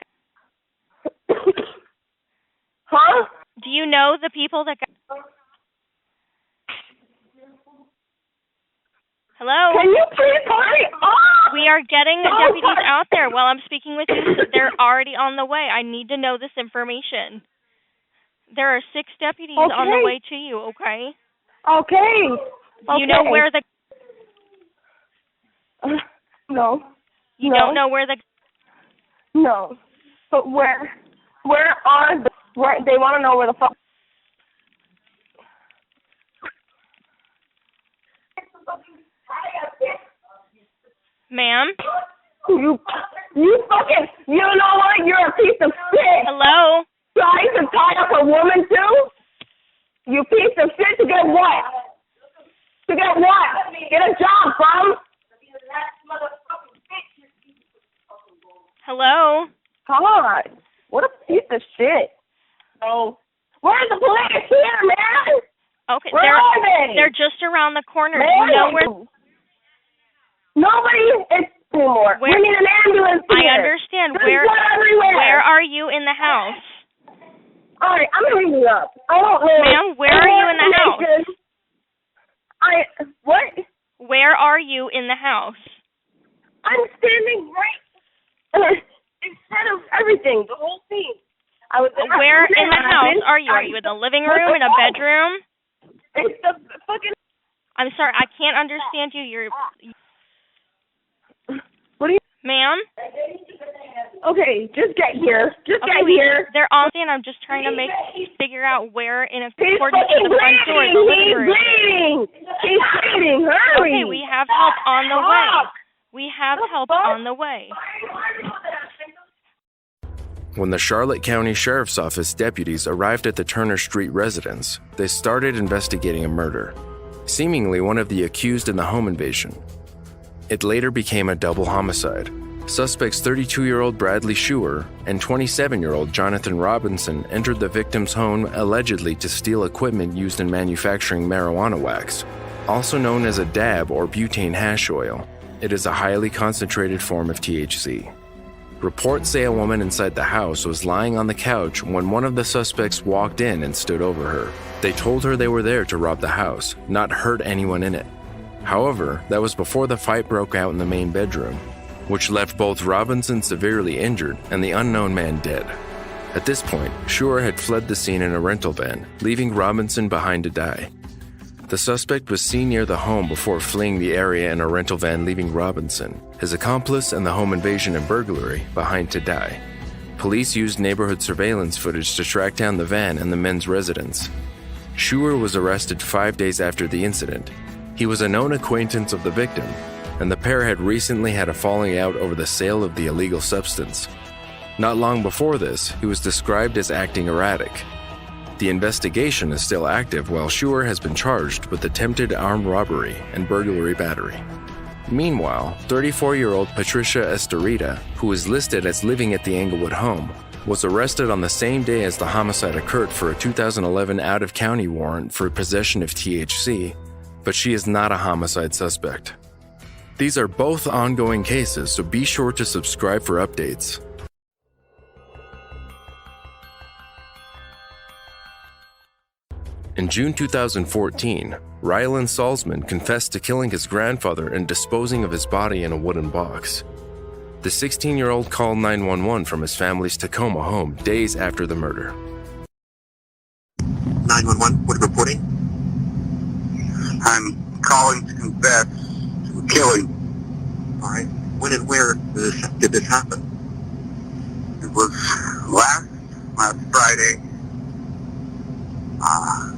Huh? Do you know the people that got... Hello? Can you please hurry up? We are getting deputies out there while I'm speaking with you. So they're already on the way. I need to know this information. There are 6 deputies on the way to you, okay? Okay. Do you know where the... No. You don't know where the... No. But where are the... they want to know where the fuck... Ma'am? You fucking... You know what? You're a piece of shit. Hello? Trying to tie up a woman, too? You piece of shit to get what? To get what? Get a job, bum. Hello? God. What a piece of shit. Oh. Where's the police? Here, man. Okay, Where are they? They're just around the corner. Man. Do you know where... Nobody is anymore. We need an ambulance here. I understand. There's blood everywhere. Where are you in the house? All right, I'm going to ring you up. I don't know. Ma'am, where are you in the house? What? Where are you in the house? I'm standing right in front of everything, the whole thing. Where in the house are you? Are you in the living room, in a bedroom? It's the fucking... I'm sorry, I can't understand you. You're... What do you... Ma'am? Okay, just get here. Just get here. They're all in. I'm just trying to figure out where in accordance to the front door, the living room. He's bleeding. Hurry. Okay, we have help on the way. We have help on the way. When the Charlotte County Sheriff's Office deputies arrived at the Turner Street residence, they started investigating a murder, seemingly one of the accused in the home invasion. It later became a double homicide. Suspects 32-year-old Bradley Schuer and 27-year-old Jonathan Robinson entered the victim's home allegedly to steal equipment used in manufacturing marijuana wax, also known as a dab or butane hash oil. It is a highly concentrated form of THC. Reports say a woman inside the house was lying on the couch when one of the suspects walked in and stood over her. They told her they were there to rob the house, not hurt anyone in it. However, that was before the fight broke out in the main bedroom, which left both Robinson severely injured and the unknown man dead. At this point, Schuer had fled the scene in a rental van, leaving Robinson behind to die. The suspect was seen near the home before fleeing the area in a rental van, leaving Robinson, his accomplice in the home invasion and burglary, behind to die. Police used neighborhood surveillance footage to track down the van and the men's residence. Schuer was arrested 5 days after the incident. He was a known acquaintance of the victim, and the pair had recently had a falling out over the sale of the illegal substance. Not long before this, he was described as acting erratic. The investigation is still active while Schuer has been charged with attempted armed robbery and burglary battery. Meanwhile, 34-year-old Patricia Estorita, who is listed as living at the Englewood home, was arrested on the same day as the homicide occurred for a 2011 out-of-county warrant for possession of THC, but she is not a homicide suspect. These are both ongoing cases, so be sure to subscribe for updates. In June 2014, Rylan Salzman confessed to killing his grandfather and disposing of his body in a wooden box. The 16-year-old called 911 from his family's Tacoma home days after the murder. 911, what reporting? I'm calling to confess to a killing. All right. When and where did this happen? It was last Friday, around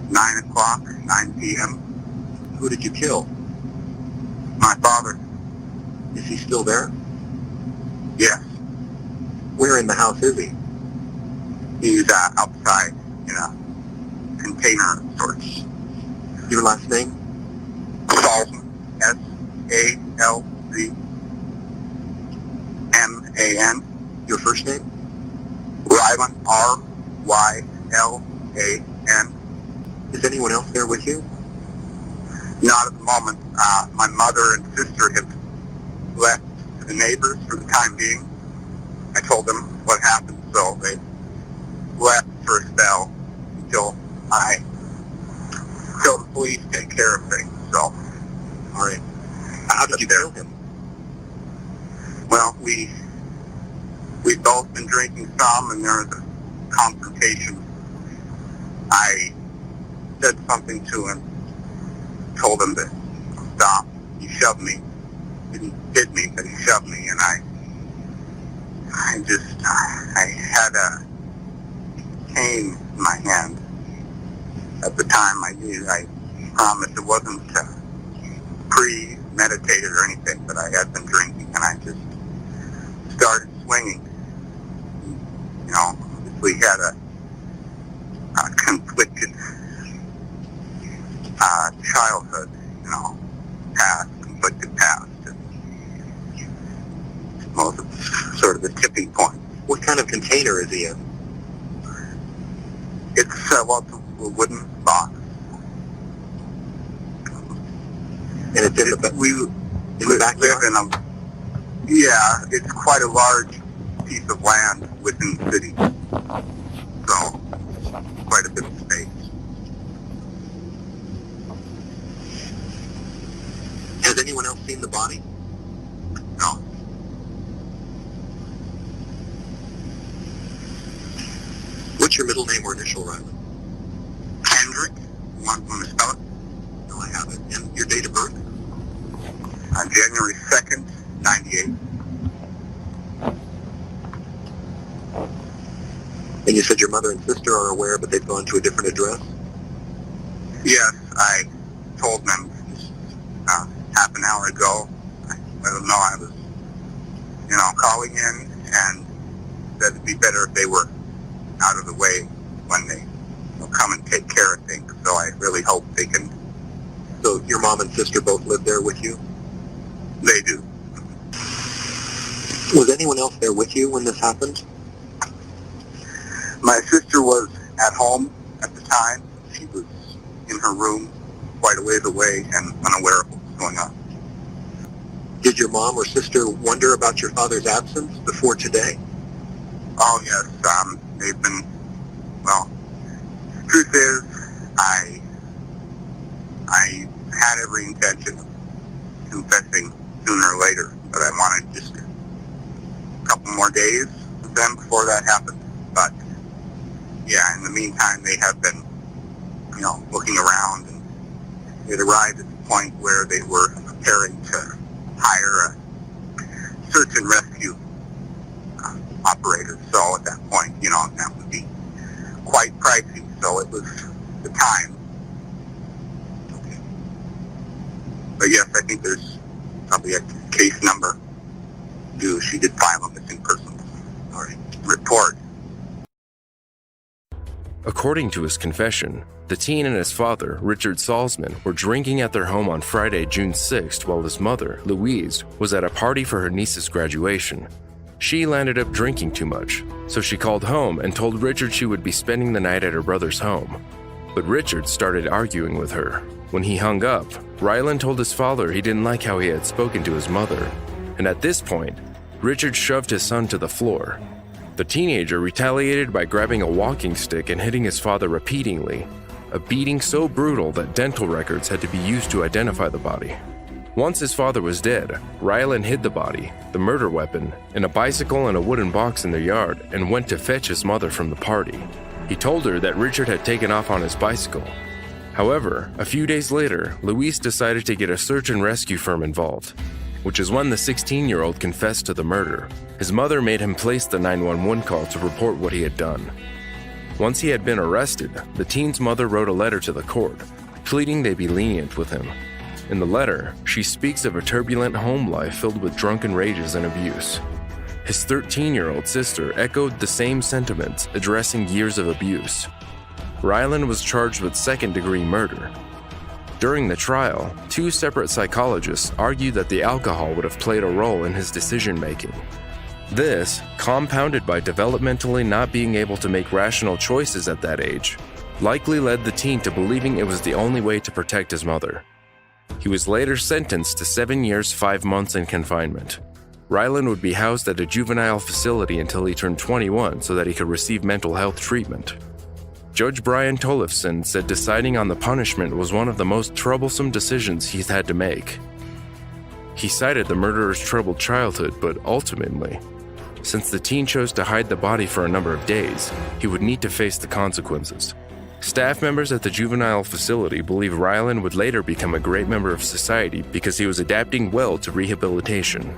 9 p.m. Who did you kill? My father. Is he still there? Yes. Where in the house is he? He's outside in a container of sorts. Your last name? Salzman. S-A-L-Z-M-A-N. Your first name? Rylan. R-Y-L-A-N. Is anyone else there with you? Not at the moment. My mother and sister have left to the neighbors for the time being. I told them what happened, so they left for a spell until I Until the police take care of things, so. All right. How did you kill him? Well, we've both been drinking some, and there was a confrontation. I said something to him, told him to stop. He shoved me. Didn't hit me, but he shoved me, and I had a cane in my hand. At the time, I promised it wasn't premeditated or anything, but I had been drinking, and I just started swinging. You know, we had a conflicted childhood, you know, conflicted past. Most of sort of the tipping point. What kind of container is he in? It's it's a wooden box. And it's in the backyard? Yeah, it's quite a large piece of land within the city. So, quite a bit of space. Has anyone else seen the body? No. What's your middle name or initial, Rylan? Kendrick. You want me to spell it? No, I have it. And your date of birth? On January 2nd, 98. And you said your mother and sister are aware, but they've gone to a different address? Yes, I told them half an hour ago. I let them know I was, calling in, and that it'd be better if they were out of the way when they come and take care of things. So I really hope they can. So your mom and sister both live there with you? They do. Was anyone else there with you when this happened? My sister was at home at the time. She was in her room quite a ways away and unaware of what was going on. Did your mom or sister wonder about your father's absence before today? Oh, yes. They've been, truth is, I had every intention of confessing sooner or later, but I wanted just a couple more days with them before that happened. But, yeah, in the meantime, they have been, looking around, and it arrived at the point where they were preparing to hire a search and rescue operator. So at that point, that would be quite pricey. So it was the time. Okay. But yes, I think there's probably a case number due. She did file a missing persons report. According to his confession, the teen and his father, Richard Salzman, were drinking at their home on Friday, June 6th, while his mother, Louise, was at a party for her niece's graduation. She landed up drinking too much, so she called home and told Richard she would be spending the night at her brother's home. But Richard started arguing with her. When he hung up, Rylan told his father he didn't like how he had spoken to his mother, and at this point, Richard shoved his son to the floor. The teenager retaliated by grabbing a walking stick and hitting his father repeatedly, a beating so brutal that dental records had to be used to identify the body. Once his father was dead, Rylan hid the body, the murder weapon, in a bicycle and a wooden box in their yard and went to fetch his mother from the party. He told her that Richard had taken off on his bicycle. However, a few days later, Louise decided to get a search and rescue firm involved, which is when the 16-year-old confessed to the murder. His mother made him place the 911 call to report what he had done. Once he had been arrested, the teen's mother wrote a letter to the court, pleading they be lenient with him. In the letter, she speaks of a turbulent home life filled with drunken rages and abuse. His 13-year-old sister echoed the same sentiments, addressing years of abuse. Rylan was charged with second-degree murder. During the trial, two separate psychologists argued that the alcohol would have played a role in his decision-making. This, compounded by developmentally not being able to make rational choices at that age, likely led the teen to believing it was the only way to protect his mother. He was later sentenced to 7 years, 5 months in confinement. Rylan would be housed at a juvenile facility until he turned 21 so that he could receive mental health treatment. Judge Brian Tollefson said deciding on the punishment was one of the most troublesome decisions he's had to make. He cited the murderer's troubled childhood, but ultimately, since the teen chose to hide the body for a number of days, he would need to face the consequences. Staff members at the juvenile facility believe Rylan would later become a great member of society because he was adapting well to rehabilitation.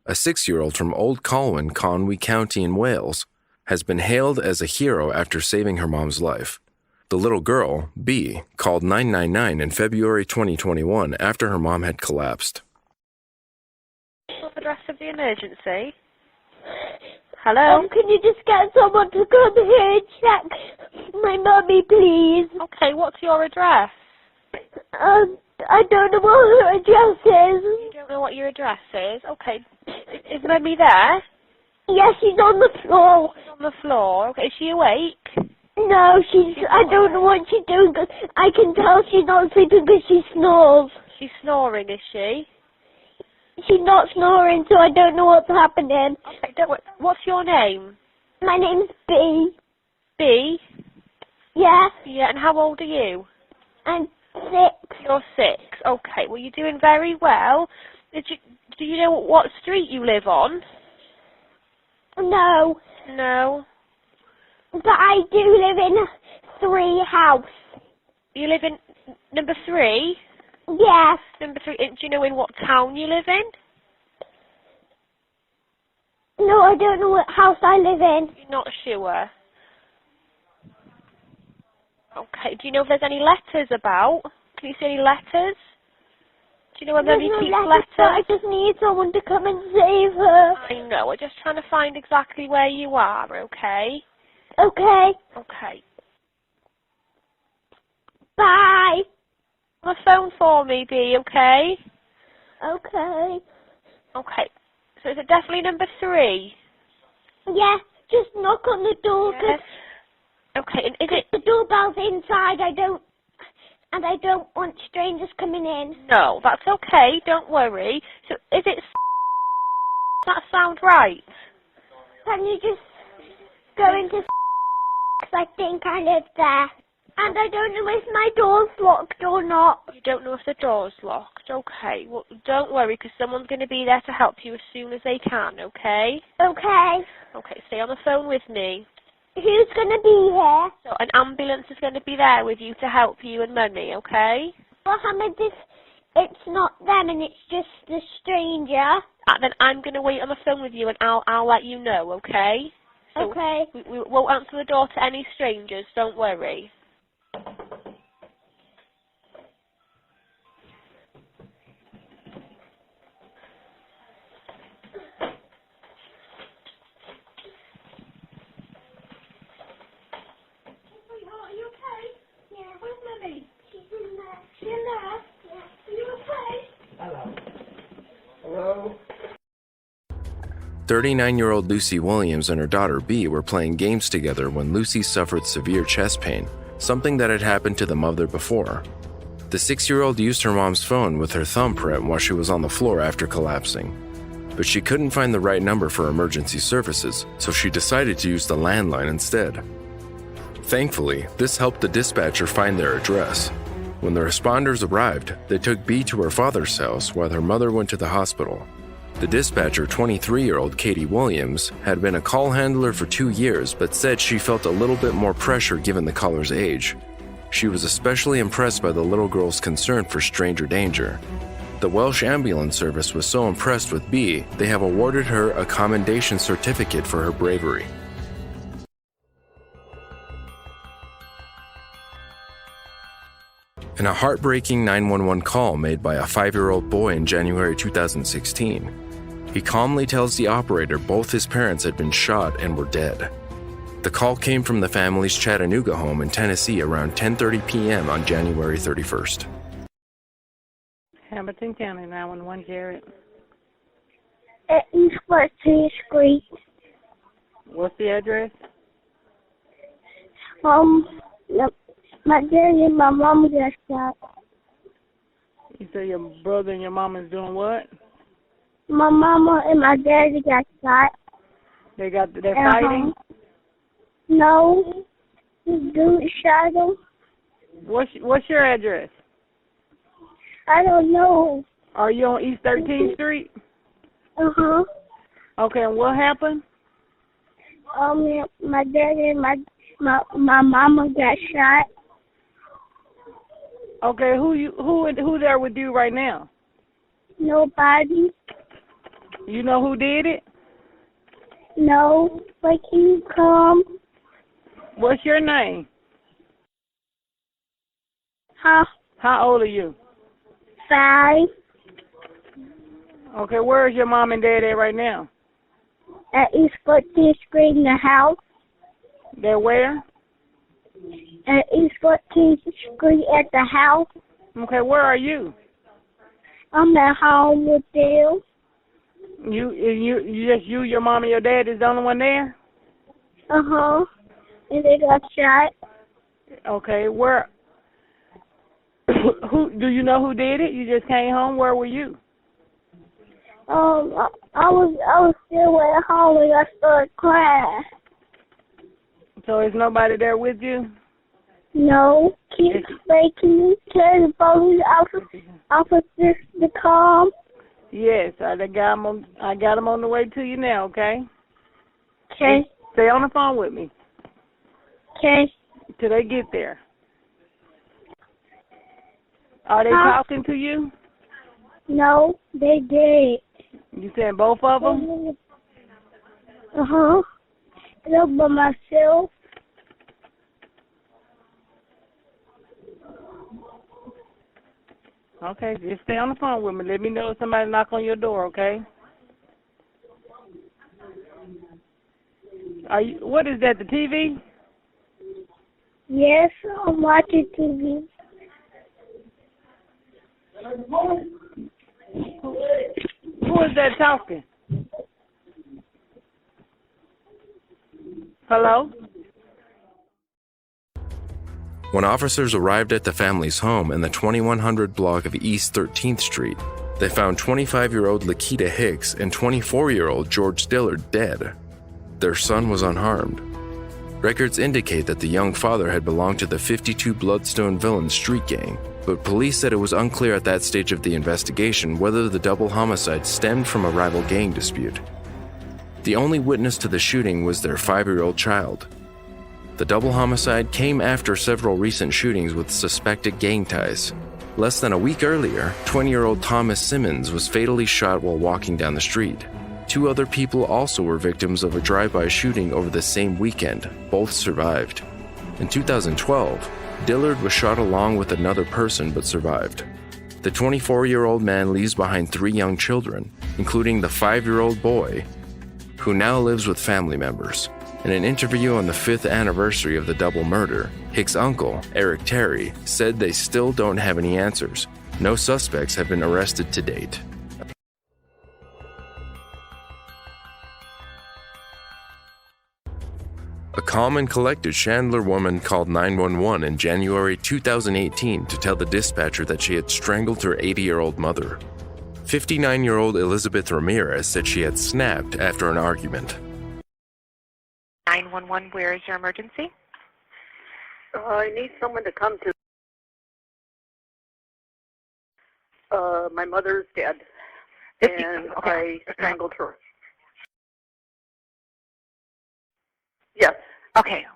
A 6-year-old from Old Colwyn, Conwy County in Wales, has been hailed as a hero after saving her mom's life. The little girl, B, called 999 in February 2021 after her mom had collapsed. What's the address of the emergency? Hello? Can you just get someone to come here and check my mummy, please? Okay, what's your address? I don't know what her address is. You don't know what your address is? Okay. Is mummy there? Yes, she's on the floor. She's on the floor. Okay, is she awake? No, I don't know what she's doing. I can tell she's not sleeping because she snores. She's snoring, is she? She's not snoring, so I don't know what's happening. Okay, don't worry. What's your name? My name's B. B? Yeah. Yeah, and how old are you? I'm 6. You're 6. Okay, well, you're doing very well. Do you know what street you live on? No. No. But I do live in 3 house. You live in number 3? Yes. Number 3. Do you know in what town you live in? No, I don't know what house I live in. You're not sure? Okay, do you know if there's any letters about? Can you see any letters? Do you know where Mummy keeps letters? I just need someone to come and save her. I know, we're just trying to find exactly where you are, okay? Okay. Okay. Bye. On the phone for me, B, okay? Okay. Okay. So is it definitely number 3? Yeah, just knock on the door. Yes. Okay, and is it... The doorbell's inside, I don't want strangers coming in. No, that's okay, don't worry. So is it... Does that sound right? Can you just go into... Because I think I live there. And I don't know if my door's locked or not. You don't know if the door's locked. Okay, well, don't worry, because someone's going to be there to help you as soon as they can, okay? Okay. Okay, stay on the phone with me. Who's going to be here? So an ambulance is going to be there with you to help you and Mummy, okay? Well, Hamid, if it's not them and it's just the stranger. Then I'm going to wait on the phone with you and I'll let you know, okay? So okay. We won't answer the door to any strangers, don't worry. Hello? 39-year-old Lucy Williams and her daughter B were playing games together when Lucy suffered severe chest pain, something that had happened to the mother before. The 6-year-old used her mom's phone with her thumbprint while she was on the floor after collapsing. But she couldn't find the right number for emergency services, so she decided to use the landline instead. Thankfully, this helped the dispatcher find their address. When the responders arrived, they took B to her father's house while her mother went to the hospital. The dispatcher, 23-year-old Katie Williams, had been a call handler for 2 years but said she felt a little bit more pressure given the caller's age. She was especially impressed by the little girl's concern for stranger danger. The Welsh Ambulance Service was so impressed with B, they have awarded her a commendation certificate for her bravery. In a heartbreaking 911 call made by a 5-year-old boy in January 2016, he calmly tells the operator both his parents had been shot and were dead. The call came from the family's Chattanooga home in Tennessee around 10:30 p.m. on January 31st. Hamilton County 911, Jared. At East 14th Street. What's the address? My daddy and my mom got shot. You say your brother and your mom is doing what? My mama and my daddy got shot. They're fighting? No. The dude shot him. What's your address? I don't know. Are you on East 13th Street? Uh-huh. Okay, and what happened? My daddy and my mama got shot. Okay, who there with you right now? Nobody. You know who did it? No, but can you come? What's your name? Huh? How old are you? 5. Okay, where is your mom and dad at right now? At East 14th Street in the house. They're where? At East 14th Street at the house. Okay, where are you? I'm at home with them. Your mom and your dad is the only one there? Uh-huh. And they got shot. Okay, where? Who do you know who did it? You just came home. Where were you? I was still at home and I started crying. So is nobody there with you? No. Can you tell the police officers to come? Yes, I got them on the way to you now. Okay. Okay. Stay on the phone with me. Okay. Till they get there. Are they talking to you? No, they did. You saying both of them? Uh-huh. No, by myself. Okay, just stay on the phone with me. Let me know if somebody knock on your door, okay? What is that, the TV? Yes, I'm watching TV. Who is that talking? Hello? When officers arrived at the family's home in the 2100 block of East 13th Street, they found 25-year-old Lakita Hicks and 24-year-old George Dillard dead. Their son was unharmed. Records indicate that the young father had belonged to the 52 Bloodstone Villains street gang, but police said it was unclear at that stage of the investigation whether the double homicide stemmed from a rival gang dispute. The only witness to the shooting was their 5-year-old child. The double homicide came after several recent shootings with suspected gang ties. Less than a week earlier, 20-year-old Thomas Simmons was fatally shot while walking down the street. 2 other people also were victims of a drive-by shooting over the same weekend. Both survived. In 2012, Dillard was shot along with another person but survived. The 24-year-old man leaves behind 3 young children, including the 5-year-old boy, who now lives with family members. In an interview on the 5th anniversary of the double murder, Hicks' uncle, Eric Terry, said they still don't have any answers. No suspects have been arrested to date. A calm and collected Chandler woman called 911 in January 2018 to tell the dispatcher that she had strangled her 80-year-old mother. 59-year-old Elizabeth Ramirez said she had snapped after an argument. 911, where is your emergency? I need someone to come to. My mother's dead, and I strangled her. Yes. Okay.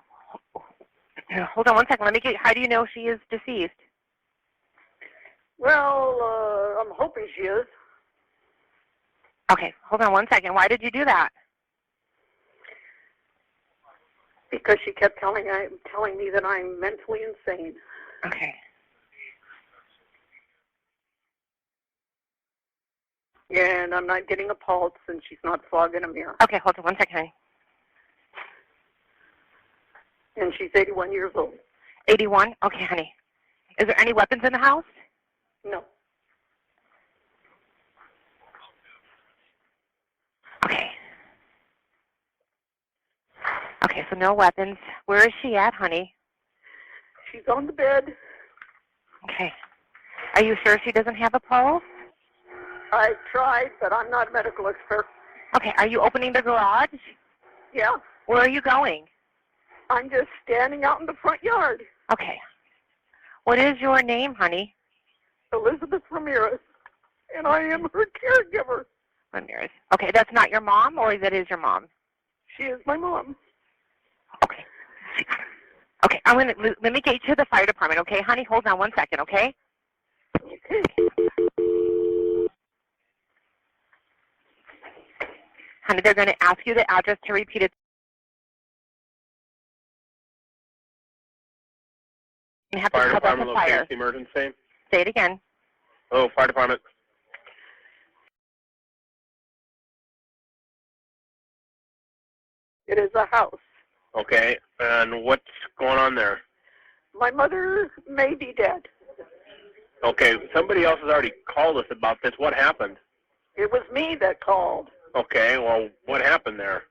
Hold on one second. Let me get. How do you know she is deceased? Well, I'm hoping she is. Okay. Hold on one second. Why did you do that? Because she kept telling me that I'm mentally insane. Okay. And I'm not getting a pulse, and she's not fogging a mirror. Okay, hold on one second, honey. And she's 81 years old. 81? Okay, honey. Is there any weapons in the house? No. Okay. Okay, so no weapons. Where is she at, honey? She's on the bed. Okay. Are you sure she doesn't have a pulse? I tried, but I'm not a medical expert. Okay, are you opening the garage? Yeah. Where are you going? I'm just standing out in the front yard. Okay. What is your name, honey? Elizabeth Ramirez, and I am her caregiver. Ramirez. Okay, that's not your mom, or that is your mom? She is my mom. Okay. Okay, let me get you to the fire department, okay, honey? Hold on 1 second, okay? Okay. Honey, they're going to ask you the address to repeat it. You have to Fire cut off department the fire. locates the emergency. Say it again. Oh, fire department. It is a house. Okay, and what's going on there? My mother may be dead. Okay, somebody else has already called us about this. What happened? It was me that called. Okay, well, what happened there?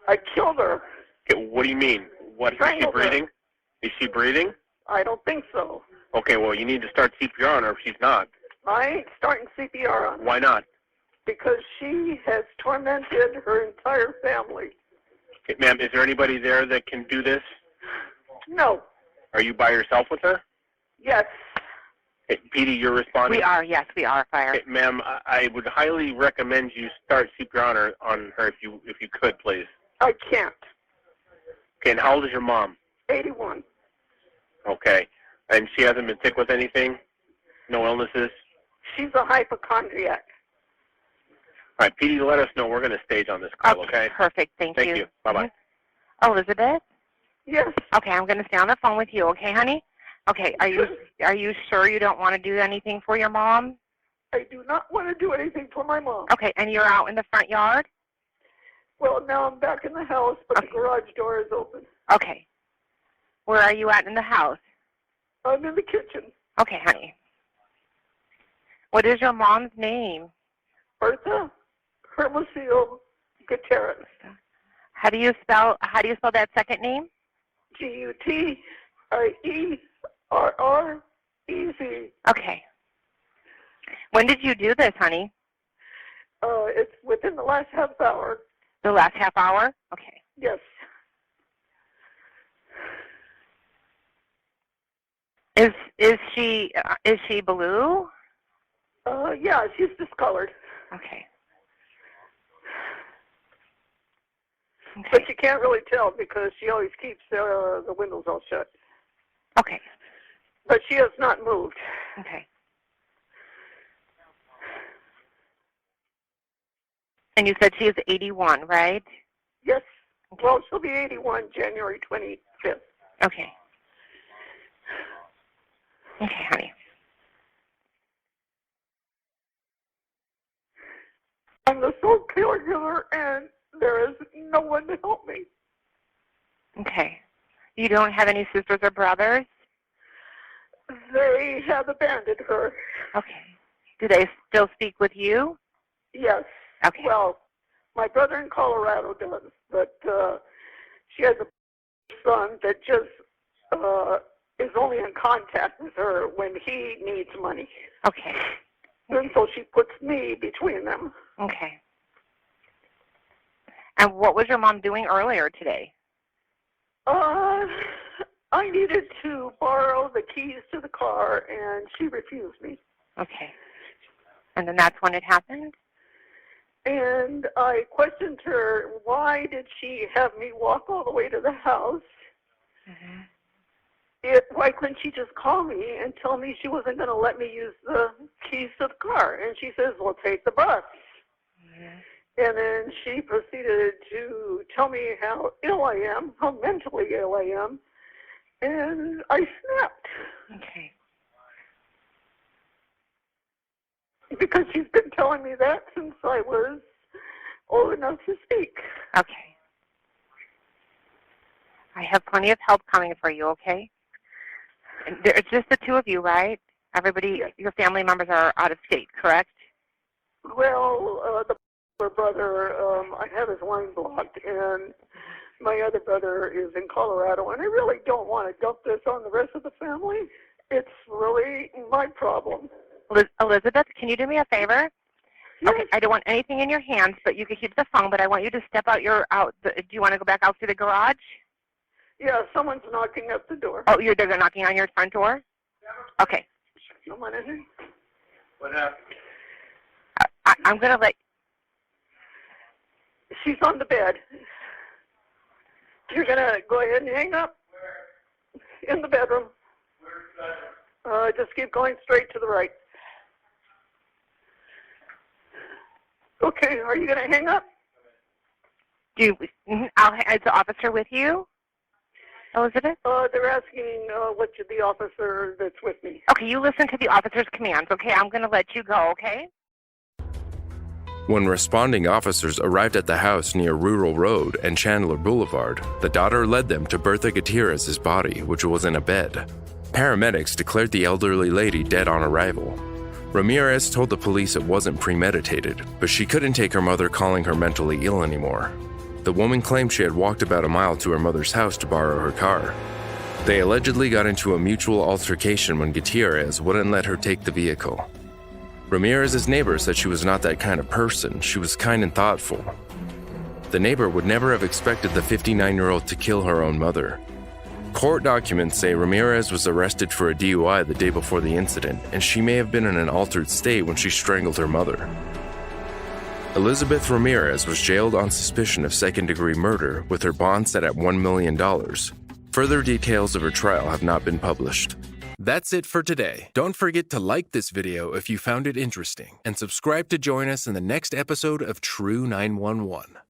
I killed her. Okay, what do you mean? What, is she Strangled her. breathing? Is she breathing? I don't think so. Okay, well, you need to start CPR on her if she's not. I ain't starting CPR on her Why not? because she has tormented her entire family. Okay, ma'am, is there anybody there that can do this? No. Are you by yourself with her? Yes. Okay, Petey, you're responding? We are, yes, we are, fire. Okay, ma'am, I would highly recommend you start CPR on her if you could, please. I can't. Okay, and how old is your mom? 81. Okay, and she hasn't been sick with anything? No illnesses? She's a hypochondriac. All right, Petey, let us know. We're going to stage on this call, okay? Perfect, thank you. Thank you. Bye-bye. Oh, Elizabeth? Yes. Okay, I'm going to stay on the phone with you, okay, honey? Okay, are you sure you don't want to do anything for your mom? I do not want to do anything for my mom. Okay, and you're out in the front yard? Well, now I'm back in the house, but the garage door is open. Okay. Where are you at in the house? I'm in the kitchen. Okay, honey. What is your mom's name? Bertha Hermosillo Gutierrez. How do you spell that second name? Gutierrez. Okay. When did you do this, honey? It's within the last half hour. The last half hour? Okay. Yes. Is she blue? Yeah, she's discolored. Okay. But you can't really tell because she always keeps the windows all shut. Okay. But she has not moved. Okay. And you said she is 81, right? Yes. Okay. Well, she'll be 81 January 25th. Okay. Okay, honey. I'm the sole caregiver, and there is no one to help me. Okay. You don't have any sisters or brothers? They have abandoned her. Okay. Do they still speak with you? Yes. Okay. Well, my brother in Colorado does, but she has a son that just is only in contact with her when he needs money. Okay. And so she puts me between them. Okay. And what was your mom doing earlier today? I needed to borrow the keys to the car, and she refused me. Okay. And then that's when it happened? And I questioned her, why did she have me walk all the way to the house? Mm-hmm. Why couldn't she just call me and tell me she wasn't going to let me use the keys to the car? And she says, well, take the bus. Mm-hmm. And then she proceeded to tell me how ill I am, how mentally ill I am. And I snapped. Okay. Because she's been telling me that since I was old enough to speak. Okay. I have plenty of help coming for you, okay? And it's just the two of you, right? Everybody, yes. Your family members are out of state, correct? Well, the brother, I have his line blocked, and my other brother is in Colorado, and I really don't want to dump this on the rest of the family. It's really my problem. Elizabeth, can you do me a favor? Yes. Okay, I don't want anything in your hands, but you can keep the phone, but I want you to step out do you want to go back out through the garage? Yeah, someone's knocking at the door. Oh, they're knocking on your front door? Okay. Someone in here? What happened? I'm going to let... She's on the bed. You're going to go ahead and hang up? In the bedroom. Just keep going straight to the right. Okay, are you going to hang up? Is the officer with you, Elizabeth? They're asking the officer that's with me. Okay, you listen to the officer's commands, okay? I'm going to let you go, okay? When responding officers arrived at the house near Rural Road and Chandler Boulevard, the daughter led them to Bertha Gutierrez's body, which was in a bed. Paramedics declared the elderly lady dead on arrival. Ramirez told the police it wasn't premeditated, but she couldn't take her mother calling her mentally ill anymore. The woman claimed she had walked about a mile to her mother's house to borrow her car. They allegedly got into a mutual altercation when Gutierrez wouldn't let her take the vehicle. Ramirez's neighbor said she was not that kind of person. She was kind and thoughtful. The neighbor would never have expected the 59-year-old to kill her own mother. Court documents say Ramirez was arrested for a DUI the day before the incident, and she may have been in an altered state when she strangled her mother. Elizabeth Ramirez was jailed on suspicion of second-degree murder, with her bond set at $1 million. Further details of her trial have not been published. That's it for today. Don't forget to like this video if you found it interesting, and subscribe to join us in the next episode of True 911.